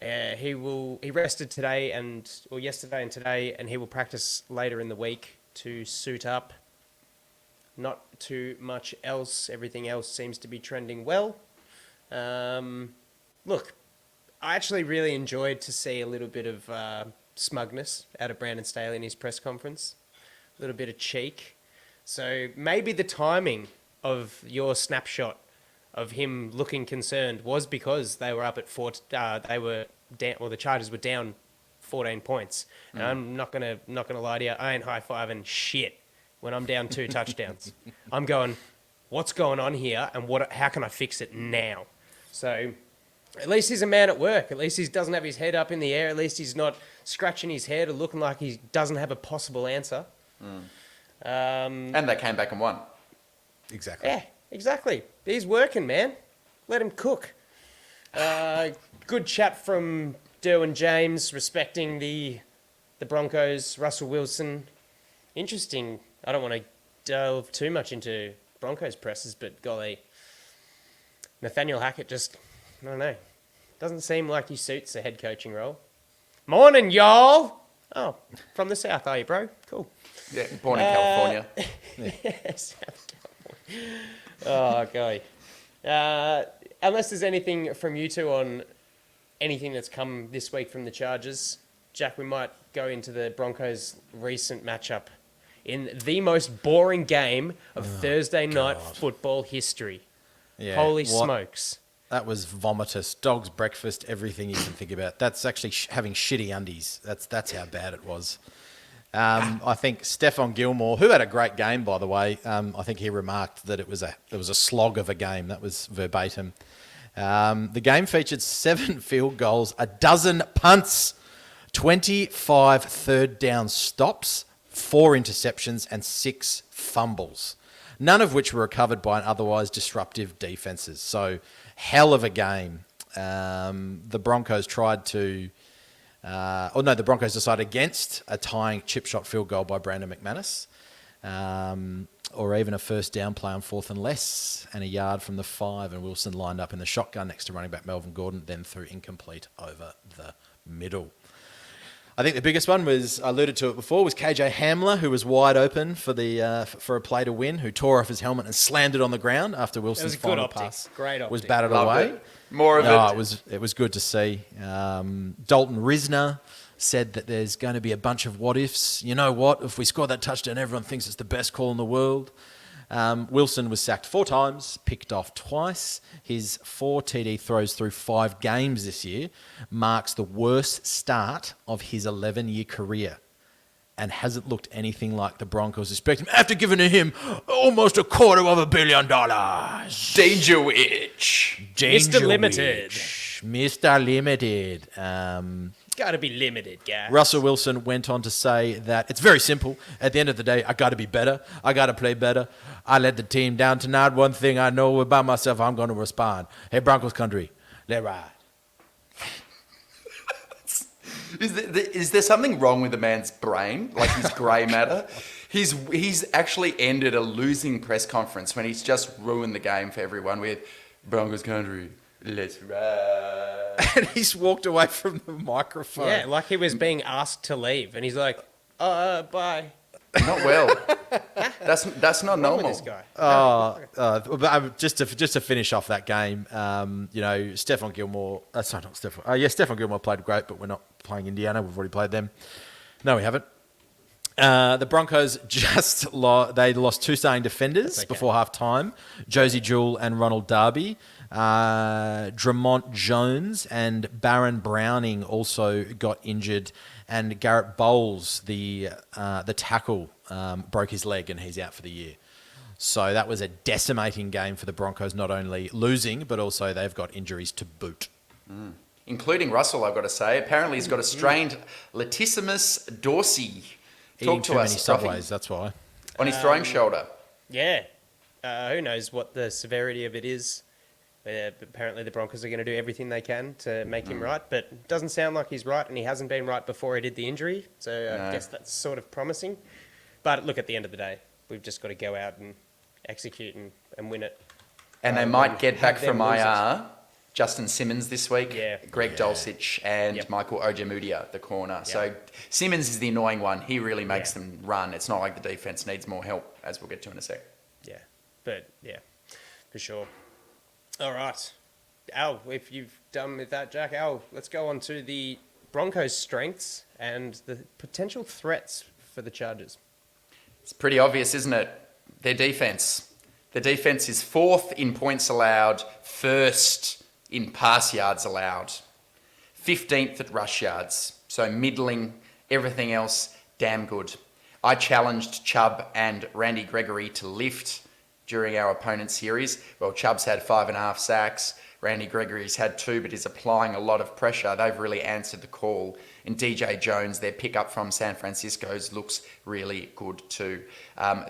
He rested yesterday and today, and he will practice later in the week to suit up. Not too much else. Everything else seems to be trending well. Look, I actually really enjoyed to see a little bit of smugness out of Brandon Staley in his press conference. A little bit of cheek. So maybe the timing of your snapshot of him looking concerned was because they were up at the Chargers were down 14 points. And I'm not gonna lie to you, I ain't high-fiving shit when I'm down 2 touchdowns. I'm going, what's going on here, and how can I fix it now? So at least he's a man at work. At least he doesn't have his head up in the air. At least he's not scratching his head or looking like he doesn't have a possible answer. And they came back and won. Exactly. Yeah, exactly. He's working, man. Let him cook. Good chat from Derwin James, respecting the Broncos. Russell Wilson. Interesting. I don't want to delve too much into Broncos presses, but golly, Nathaniel Hackett just, I don't know, doesn't seem like he suits a head coaching role. Morning, y'all. Oh, from the south, are you, bro? Cool. Yeah, born in California. Yeah, South California. Oh, golly. Unless there's anything from you two on anything that's come this week from the Chargers, Jack, we might go into the Broncos' recent matchup in the most boring game of Thursday night football history. Yeah, Holy smokes. That was vomitous. Dog's breakfast, everything you can think about. That's actually having shitty undies. That's how bad it was. I think Stephon Gilmore, who had a great game, by the way, I think he remarked that it was a slog of a game. That was verbatim. The game featured 7 field goals, 12 punts, 25 third down stops, 4 interceptions, and 6 fumbles, none of which were recovered by an otherwise disruptive defenses. So, hell of a game. The Broncos the Broncos decided against a tying chip shot field goal by Brandon McManus, or even a first down play on 4th and less and a yard from the 5, and Wilson lined up in the shotgun next to running back Melvin Gordon, then threw incomplete over the middle. I think the biggest one was, I alluded to it before, was KJ Hamler, who was wide open for a play to win, who tore off his helmet and slammed it on the ground after Wilson's final pass was batted away. More of it. It was good to see. Dalton Risner said that there's going to be a bunch of what ifs. You know what? If we score that touchdown, everyone thinks it's the best call in the world. Wilson was sacked 4 times, picked off twice. His 4 TD throws through 5 games this year marks the worst start of his 11-year career, and hasn't looked anything like the Broncos expect him after giving him almost $250 million. Danger Witch. Mr. Limited. Mr. Limited. Got to be limited, guys. Russell Wilson went on to say that it's very simple. At the end of the day, I got to be better. I got to play better. I let the team down tonight. One thing I know about myself, I'm going to respond. Hey, Broncos country, let's ride. Is there something wrong with the man's brain? Like his grey matter? He's actually ended a losing press conference when he's just ruined the game for everyone with Broncos country. Let's ride. And he's walked away from the microphone. Yeah, like he was being asked to leave, and he's like, bye. Not well. That's not Wrong with normal. this guy. But just to finish off that game, Stephon Gilmore. Sorry, not Stephon. Stephon Gilmore played great, but we're not playing Indiana. We've already played them. No, we haven't. The Broncos they lost two starting defenders before half time. Josie Jewell and Ronald Darby. Dramont Jones and Baron Browning also got injured, and Garrett Bowles, the tackle, broke his leg and he's out for the year. So that was a decimating game for the Broncos, not only losing, but also they've got injuries to boot. Including Russell, I've got to say. Apparently he's got a strained latissimus dorsi. Eating Talk to too many us, Subways, that's why. On his throwing shoulder. Yeah. Who knows what the severity of it is. Apparently the Broncos are going to do everything they can to make him right, but it doesn't sound like he's right, and he hasn't been right before he did the injury, so I guess that's sort of promising. But look, at the end of the day, we've just got to go out and execute and win it. And they might get back from lose it. IR Justin Simmons this week, Yeah. Greg Dulcich, and Michael Ojemudia, the corner. So Simmons is the annoying one. He really makes them run. It's not like the defense needs more help, as we'll get to in a sec. Yeah, but yeah, for sure. All right. Al, if you've done with that, Jack, let's go on to the Broncos' strengths and the potential threats for the Chargers. It's pretty obvious, isn't it? Their defense. The defense is fourth in points allowed, first in pass yards allowed, 15th at rush yards. So middling, everything else, damn good. I challenged Chubb and Randy Gregory to lift during our opponent series. Well, Chubb's had 5.5 sacks. Randy Gregory's had 2, but he's applying a lot of pressure. They've really answered the call. And DJ Jones, their pickup from San Francisco's, looks really good too.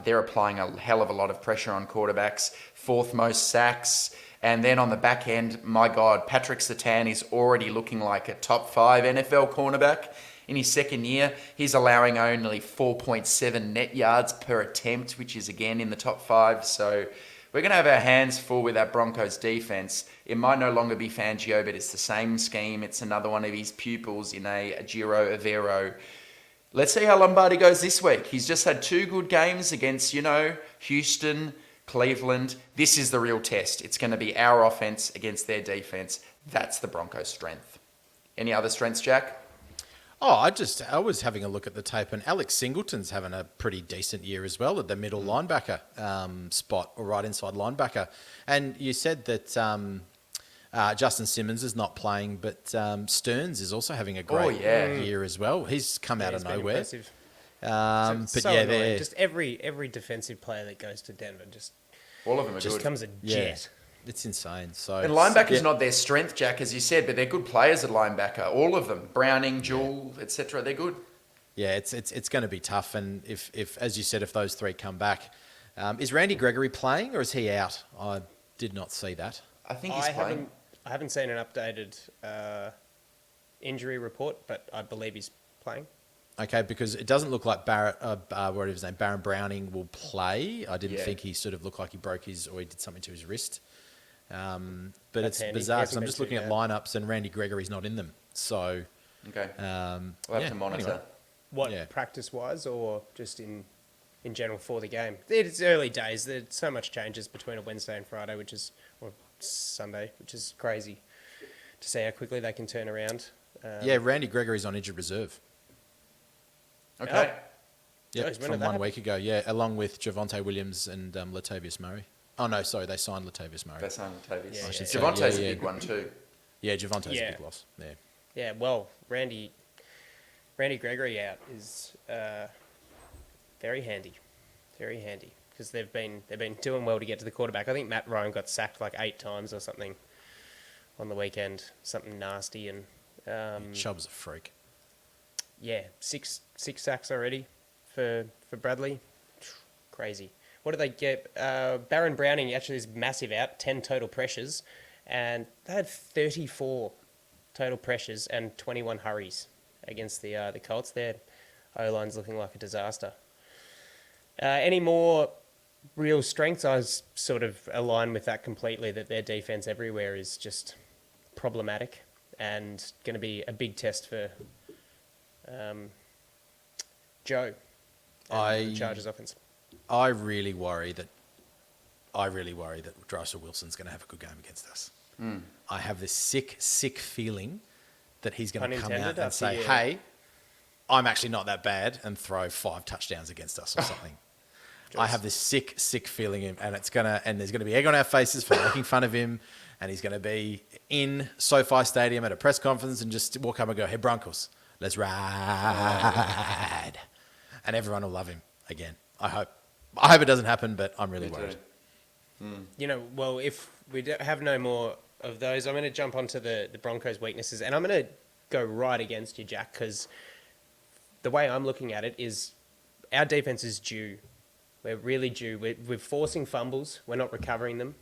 They're applying a hell of a lot of pressure on quarterbacks. 4th most sacks. And then on the back end, my God, Patrick Surtain is already looking like a top 5 NFL cornerback. In his second year, he's allowing only 4.7 net yards per attempt, which is again in the top 5. So we're going to have our hands full with that Broncos defense. It might no longer be Fangio, but it's the same scheme. It's another one of his pupils in a Giro Avero. Let's see how Lombardi goes this week. He's just had 2 good games against, Houston, Cleveland. This is the real test. It's going to be our offense against their defense. That's the Broncos' strength. Any other strengths, Jack? I was having a look at the tape, and Alex Singleton's having a pretty decent year as well at the middle linebacker spot, or right inside linebacker. And you said that Justin Simmons is not playing, but Stearns is also having a great year as well. He's come out of nowhere. Impressive. But so yeah, annoying. they're Just every defensive player that goes to Denver All of them are just good. comes a jet. It's insane. So And linebacker's not their strength, Jack, as you said, but they're good players at linebacker. All of them. Browning, Jewell, etc. They're good. Yeah, it's going to be tough. And if as you said, if those 3 come back, is Randy Gregory playing or is he out? I did not see that. I think he's playing. I haven't seen an updated injury report, but I believe he's playing. Okay, because it doesn't look like whatever his name, Baron Browning will play. I didn't think he sort of looked like he broke his, or he did something to his wrist. But That's it's handy. bizarre He because hasn't I'm just been looking too at bad. lineups and Randy Gregory's not in them. So Okay. We'll have to monitor. anyway. What, practice-wise or just in general for the game? It's early days. There's so much changes between a Wednesday and Friday, or Sunday, which is crazy to see how quickly they can turn around. Randy Gregory's on injured reserve. Okay. Yeah, Geez, when from did that 1 week ago. Yeah, along with Javonte Williams and Latavius Murray. Oh no, sorry, they signed Latavius Murray. That's on Latavius. Yeah, I should say, Javonte's yeah, a big one too. Yeah, Javonte's a big loss. Yeah. Yeah, well, Randy Gregory out is very handy, because they've been doing well to get to the quarterback. I think Matt Ryan got sacked like 8 times or something on the weekend, something nasty, and Chubb's a freak. yeah, six sacks already for Bradley. Crazy. What did they get? Baron Browning actually is massive out, 10 total pressures, and they had 34 total pressures and 21 hurries against the Colts. Their O-line's looking like a disaster. Any more real strengths? I was sort of aligned with that completely, that their defense everywhere is just problematic and going to be a big test for Joe and the Chargers offense. I really worry that Russell Wilson's going to have a good game against us. I have this sick feeling that he's going to come out and say, "Hey, I'm actually not that bad," and throw 5 touchdowns against us or something. I have this sick feeling, and there's going to be egg on our faces for making fun of him, and he's going to be in SoFi Stadium at a press conference and just walk up and go, "Hey Broncos, let's ride," and everyone will love him again. I hope it doesn't happen, but I'm really worried. Well, if we have no more of those, I'm going to jump onto the Broncos' weaknesses, and I'm going to go right against you, Jack, because the way I'm looking at it is our defense is due. We're really due. We're forcing fumbles. We're not recovering them.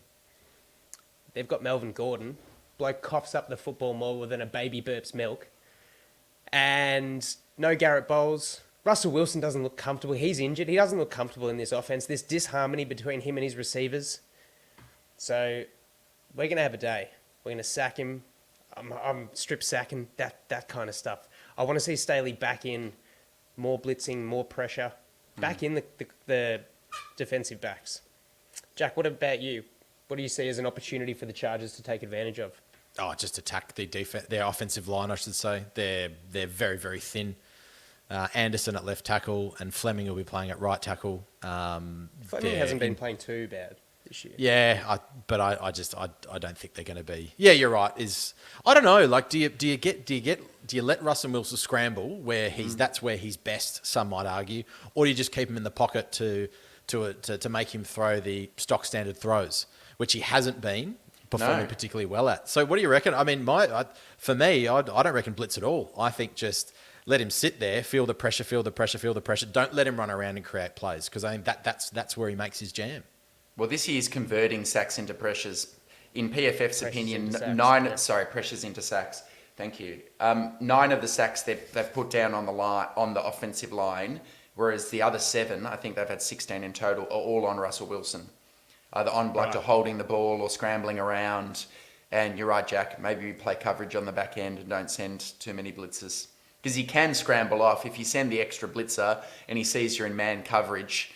They've got Melvin Gordon. Bloke coughs up the football more than a baby burps milk. And no Garrett Bowles. Russell Wilson doesn't look comfortable. He's injured. He doesn't look comfortable in this offense. This disharmony between him and his receivers. So we're going to have a day. We're going to sack him. I'm strip sacking, that kind of stuff. I want to see Staley back in, more blitzing, more pressure, back in the defensive backs. Jack, what about you? What do you see as an opportunity for the Chargers to take advantage of? Oh, just attack their offensive line, I should say. They're very, very thin. Anderson at left tackle and Fleming will be playing at right tackle. Fleming hasn't been playing too bad this year. Yeah, but I don't think they're going to be. Yeah, you're right. I don't know. Like, do you let Russell Wilson scramble where that's where he's best? Some might argue, or do you just keep him in the pocket to make him throw the stock standard throws, which he hasn't been performing particularly well at. So what do you reckon? I mean, for me, I don't reckon blitz at all. I think just let him sit there, feel the pressure. Don't let him run around and create plays, because I think that's where he makes his jam. Well, this year's converting sacks into pressures. In PFF's opinion, pressures into sacks. Thank you. 9 of the sacks they've put down on the offensive line, whereas the other 7, I think they've had 16 in total, are all on Russell Wilson, either on block or holding the ball or scrambling around. And you're right, Jack. Maybe we play coverage on the back end and don't send too many blitzers, because he can scramble off if you send the extra blitzer and he sees you're in man coverage.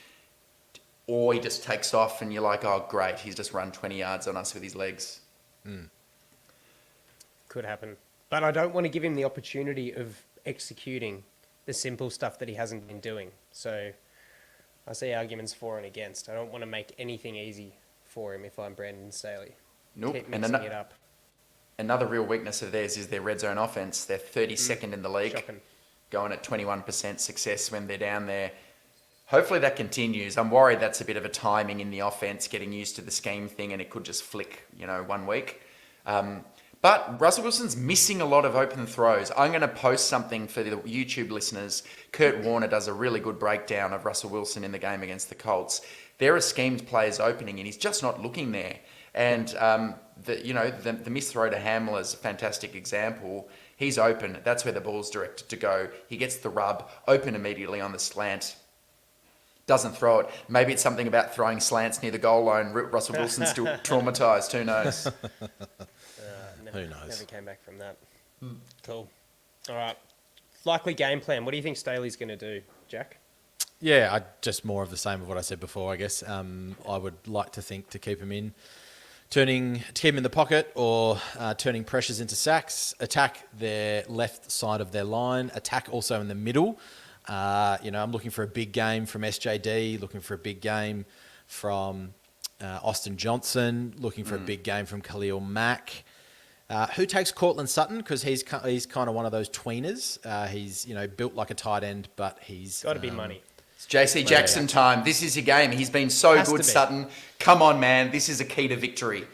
Or he just takes off and you're like, oh, great, he's just run 20 yards on us with his legs. Could happen. But I don't want to give him the opportunity of executing the simple stuff that he hasn't been doing. So I see arguments for and against. I don't want to make anything easy for him if I'm Brandon Staley. Nope. Keep mixing it up. Another real weakness of theirs is their red zone offense. They're 32nd in the league, Shocking. Going at 21% success when they're down there. Hopefully that continues. I'm worried that's a bit of a timing in the offense, getting used to the scheme thing, and it could just flick, 1 week. But Russell Wilson's missing a lot of open throws. I'm going to post something for the YouTube listeners. Kurt Warner does a really good breakdown of Russell Wilson in the game against the Colts. There are schemed players opening, and he's just not looking there. And the missed throw to Hamler is a fantastic example. He's open. That's where the ball's directed to go. He gets the rub, open immediately on the slant. Doesn't throw it. Maybe it's something about throwing slants near the goal line. Russell Wilson's still traumatised. Who knows? Who knows? Never came back from that. Cool. All right. Likely game plan. What do you think Staley's going to do, Jack? Yeah, just more of the same of what I said before, I guess. I would like to think to keep him in, to keep him in the pocket, or turning pressures into sacks, attack their left side of their line, attack also in the middle. I'm looking for a big game from SJD, looking for a big game from Austin Johnson, looking for a big game from Khalil Mack. Who takes Cortland Sutton? Because he's kind of one of those tweeners. He's built like a tight end, but he's got to be money. It's JC Jackson time. This is your game. He's been so good, Sutton. Come on, man. This is a key to victory.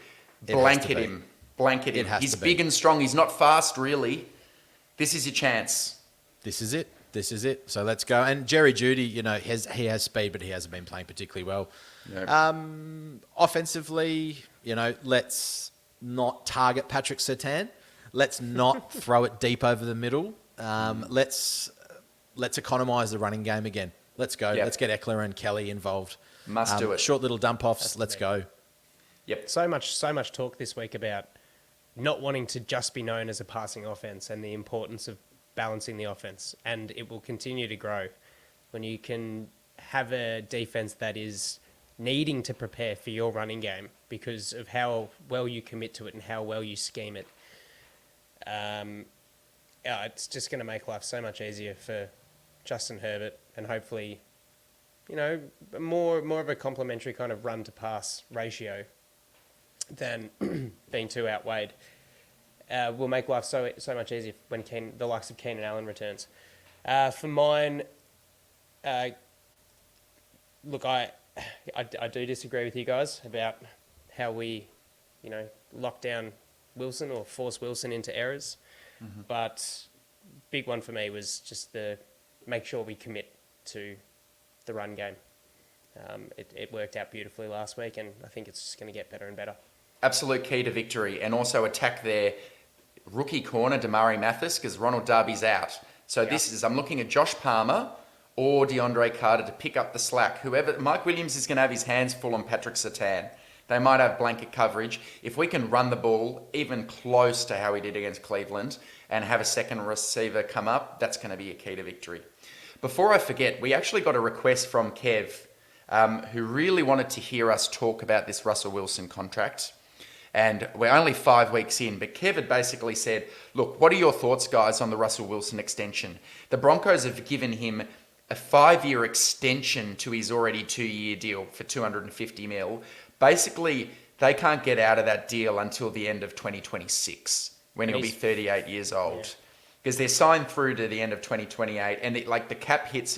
Blanket him. Blanket him. He's big and strong. He's not fast, really. This is your chance. This is it. So let's go. And Jerry Jeudy, he has speed, but he hasn't been playing particularly well. Nope. Offensively, let's not target Patrick Surtain. Let's not throw it deep over the middle. Let's economise the running game again. Let's go. Yep. Let's get Eckler and Kelly involved. Do it. Short little dump offs. Let's go. Yep. So much talk this week about not wanting to just be known as a passing offense and the importance of balancing the offense. And it will continue to grow when you can have a defense that is needing to prepare for your running game because of how well you commit to it and how well you scheme it. It's just going to make life so much easier for Justin Herbert and hopefully, more of a complementary kind of run to pass ratio than being too outweighed. Will make life so much easier when the likes of Keenan Allen returns. For mine, look, I do disagree with you guys about how we, lock down Wilson or force Wilson into errors. Mm-hmm. But big one for me was just make sure we commit to the run game. It worked out beautifully last week, and I think it's just going to get better and better. Absolute key to victory, and also attack their rookie corner, Damari Mathis, because Ronald Darby's out. So I'm looking at Josh Palmer or DeAndre Carter to pick up the slack. Mike Williams is going to have his hands full on Patrick Surtain. They might have blanket coverage. If we can run the ball even close to how we did against Cleveland and have a second receiver come up, that's going to be a key to victory. Before I forget, we actually got a request from Kev, who really wanted to hear us talk about this Russell Wilson contract. And we're only 5 weeks in, but Kev had basically said, look, what are your thoughts, guys, on the Russell Wilson extension? The Broncos have given him a 5-year extension to his already 2-year deal for $250 million. Basically, they can't get out of that deal until the end of 2026, when he'll be 38 years old. Because they're signed through to the end of 2028, and the cap hits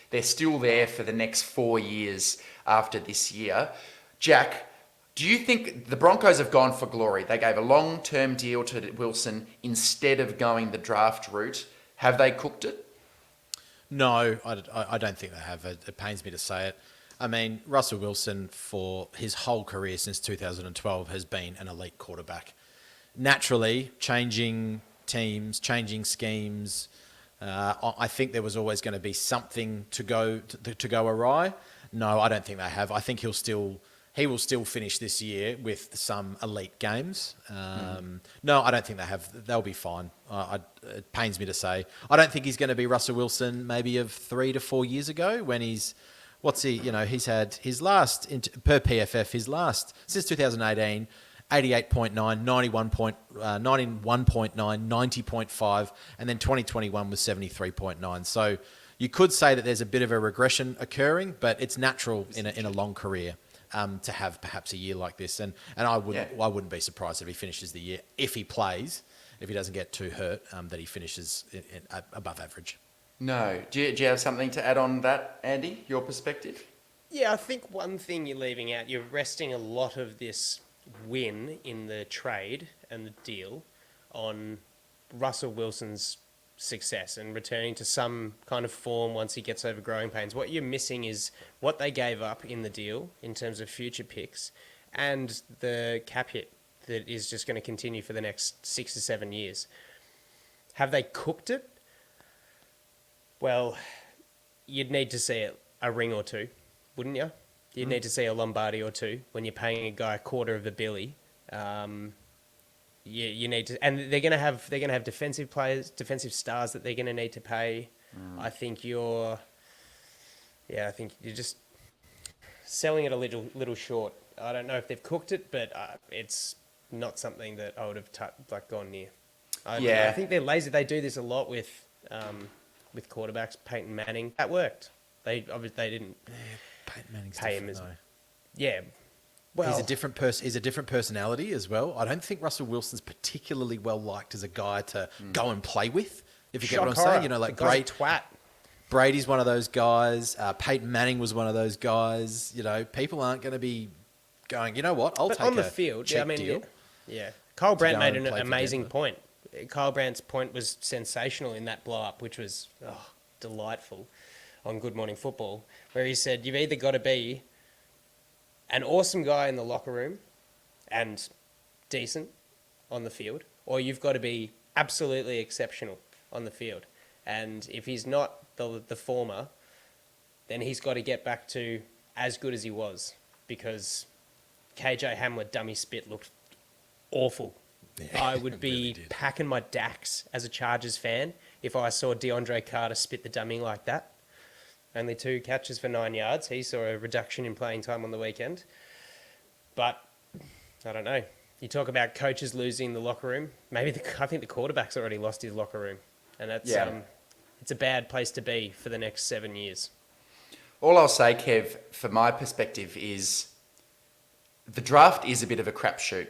they're still there for the next 4 years after this year. Jack, do you think the Broncos have gone for glory? They gave a long-term deal to Wilson instead of going the draft route. Have they cooked it? No, I don't think they have. It pains me to say it. I mean, Russell Wilson, for his whole career since 2012, has been an elite quarterback. Naturally, changing teams, changing schemes, I think there was always going to be something to go awry. No, I don't think they have. I think he will still finish this year with some elite games. No, I don't think they have. They'll be fine. It pains me to say. I don't think he's going to be Russell Wilson maybe of 3 to 4 years ago when he's had his last, per PFF, since 2018, 88.9, 91.9, 90.5, and then 2021 was 73.9. So you could say that there's a bit of a regression occurring, but it's natural in a long career to have perhaps a year like this. And I wouldn't be surprised if he finishes the year, if he plays, if he doesn't get too hurt, that he finishes above average. No. Do you have something to add on that, Andy, your perspective? Yeah, I think one thing you're leaving out, you're resting a lot of this win in the trade and the deal on Russell Wilson's success and returning to some kind of form once he gets over growing pains. What you're missing is what they gave up in the deal in terms of future picks and the cap hit that is just going to continue for the next 6 to 7 years. Have they cooked it? Well, you'd need to see a ring or two, wouldn't you? You'd need to see a Lombardi or two when you're paying a guy $250 million. You need to, and they're gonna have defensive players, defensive stars that they're gonna need to pay. I think you're just selling it a little short. I don't know if they've cooked it, but it's not something that I would have gone near. I think they're lazy. They do this a lot with quarterbacks. Peyton Manning, that worked. They didn't. Peyton Manning's pay him different, though. Yeah. Well, he's a different personality as well. I don't think Russell Wilson's particularly well liked as a guy to go and play with. If you get what I'm saying, great twat. Brady's one of those guys. Peyton Manning was one of those guys. People aren't going to be going, you know what? I'll take on the a field. cheap deal. Yeah. Kyle Brandt made an play for amazing Denver. point. Kyle Brandt's point was sensational in that blow up, which was delightful on Good Morning Football, where he said you've either got to be an awesome guy in the locker room and decent on the field, or you've got to be absolutely exceptional on the field. And if he's not the former, then he's got to get back to as good as he was, because KJ Hamler dummy spit looked awful I would be packing my Dax as a Chargers fan if I saw DeAndre Carter spit the dummy like that. Only 2 catches for 9 yards. He saw a reduction in playing time on the weekend. But I don't know. You talk about coaches losing the locker room. I think the quarterback's already lost his locker room. And that's it's a bad place to be for the next 7 years. All I'll say, Kev, from my perspective is the draft is a bit of a crapshoot.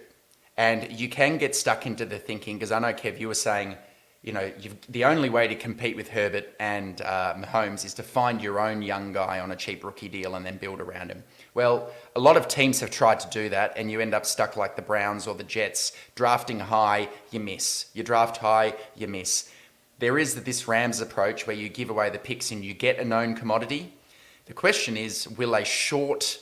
And you can get stuck into the thinking, because I know, Kev, you were saying, the only way to compete with Herbert and Mahomes is to find your own young guy on a cheap rookie deal and then build around him. Well, a lot of teams have tried to do that, and you end up stuck like the Browns or the Jets. Drafting high, you miss. You draft high, you miss. There is this Rams approach where you give away the picks and you get a known commodity. The question is, will a short,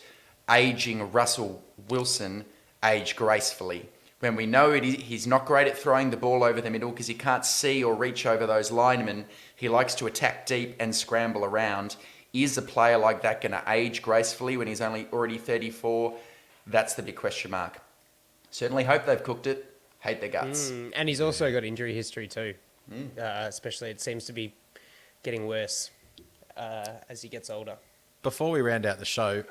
aging Russell Wilson age gracefully? When we know he's not great at throwing the ball over the middle because he can't see or reach over those linemen. He likes to attack deep and scramble around. Is a player like that going to age gracefully when he's already 34? That's the big question mark. Certainly hope they've cooked it. Hate their guts. And he's also got injury history too. Especially, it seems to be getting worse as he gets older. Before we round out the show,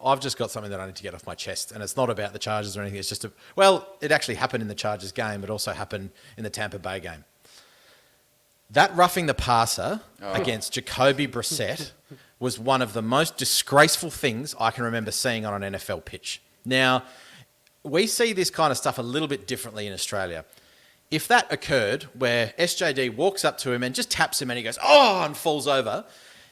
I've just got something that I need to get off my chest, and it's not about the Chargers or anything. It's just it actually happened in the Chargers game, but also happened in the Tampa Bay game. That roughing the passer against Jacoby Brissett was one of the most disgraceful things I can remember seeing on an NFL pitch. Now, we see this kind of stuff a little bit differently in Australia. If that occurred where SJD walks up to him and just taps him and he goes, oh, and falls over,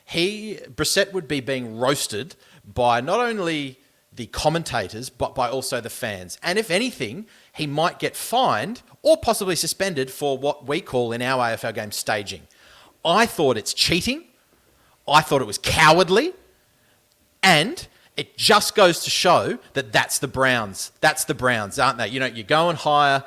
Brissett would be being roasted by not only the commentators, but by also the fans. And if anything, he might get fined or possibly suspended for what we call in our AFL game staging. I thought it's cheating. I thought it was cowardly. And it just goes to show that that's the Browns. That's the Browns, aren't they? You go and hire,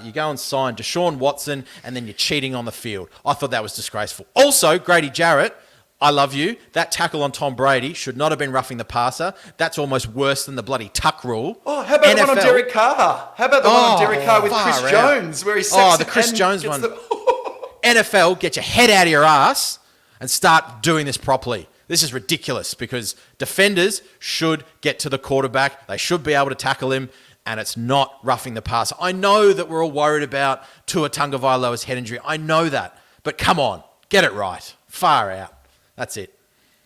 you go and sign Deshaun Watson, and then you're cheating on the field. I thought that was disgraceful. Also, Grady Jarrett, I love you. That tackle on Tom Brady should not have been roughing the passer. That's almost worse than the bloody tuck rule. Oh, how about the one on Derek Carr? How about the one on Derek Carr with Chris Jones, where he sets the Chris Jones one. NFL, get your head out of your ass and start doing this properly. This is ridiculous because defenders should get to the quarterback. They should be able to tackle him, and it's not roughing the passer. I know that we're all worried about Tua Tagovailoa's head injury. I know that. But come on, get it right. Far out. That's it.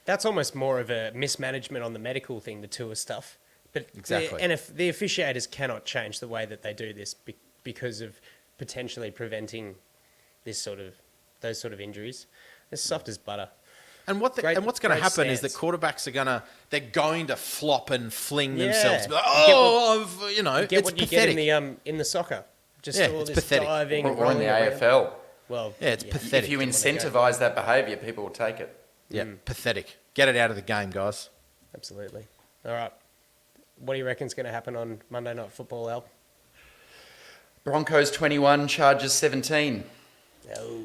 That's almost more of a mismanagement on the medical thing, the Tua stuff. But exactly. And if the officiators cannot change the way that they do this because of potentially preventing those sort of injuries, it's soft as butter. And what's going to happen is that quarterbacks they're going to flop and fling themselves. Like, get it's what you pathetic. get in the soccer. Just all it's this pathetic. diving and Or in the rolling around. AFL. Well, it's pathetic. If you incentivise that behaviour, people will take it. Yeah, pathetic. Get it out of the game, guys. Absolutely. All right. What do you reckon's going to happen on Monday Night Football, Al? Broncos 21, Chargers 17. Oh.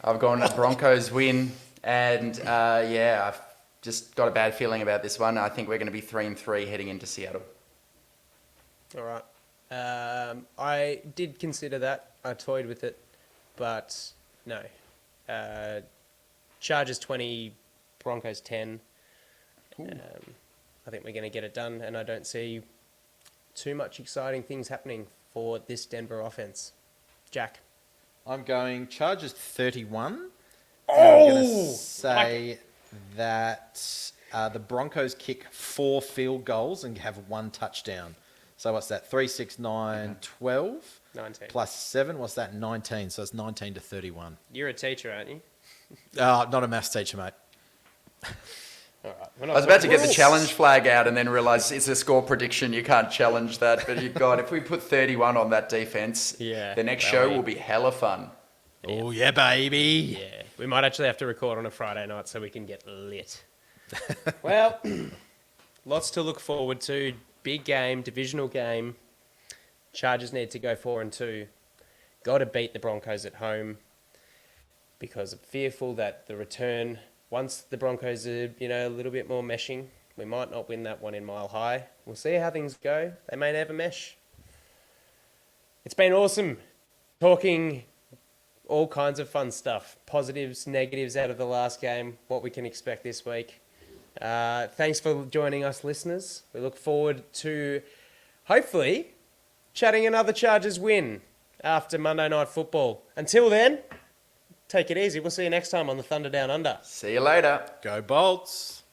I've gone a Broncos win, and I've just got a bad feeling about this one. I think we're going to be 3-3 heading into Seattle. All right. I did consider that. I toyed with it, but no. Chargers 20, Broncos 10. I think we're going to get it done, and I don't see too much exciting things happening for this Denver offense. Jack? I'm going Chargers 31. I'm going to say that the Broncos kick 4 field goals and have 1 touchdown. So what's that? 3, 6, 9, 12? 19. Plus 7, what's that? 19. So it's 19-31. You're a teacher, aren't you? Not a maths teacher, mate. All right. I was about to get the challenge flag out and then realise it's a score prediction. You can't challenge that. But God, if we put 31 on that defence, the next show will be hella fun. Oh, yeah, baby. Yeah. We might actually have to record on a Friday night so we can get lit. Well, lots to look forward to. Big game, divisional game. Chargers need to go 4-2. Got to beat the Broncos at home because I'm fearful that the return, once the Broncos are, a little bit more meshing, we might not win that one in Mile High. We'll see how things go. They may never mesh. It's been awesome talking all kinds of fun stuff. Positives, negatives out of the last game, what we can expect this week. Thanks for joining us, listeners. We look forward to, hopefully, chatting another Chargers win after Monday Night Football. Until then, take it easy. We'll see you next time on the Thunder Down Under. See you later. Go Bolts.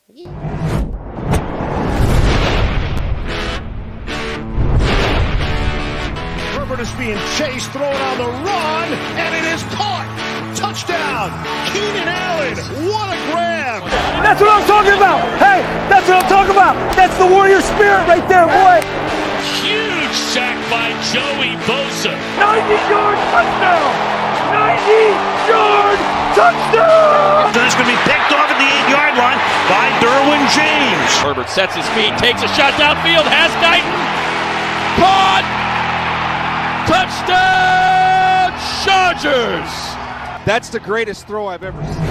Herbert is being chased, thrown on the run, and it is caught. Touchdown, Keenan Allen. What a grab. That's what I'm talking about. Hey, that's what I'm talking about. That's the warrior spirit right there, boy. Huge sack by Joey Bosa. 90-yard touchdown. 90-yard touchdown. That's going to be picked off at the 8-yard line by Derwin James. Herbert sets his feet, takes a shot downfield, has Guyton. Caught! Touchdown, Chargers! That's the greatest throw I've ever seen.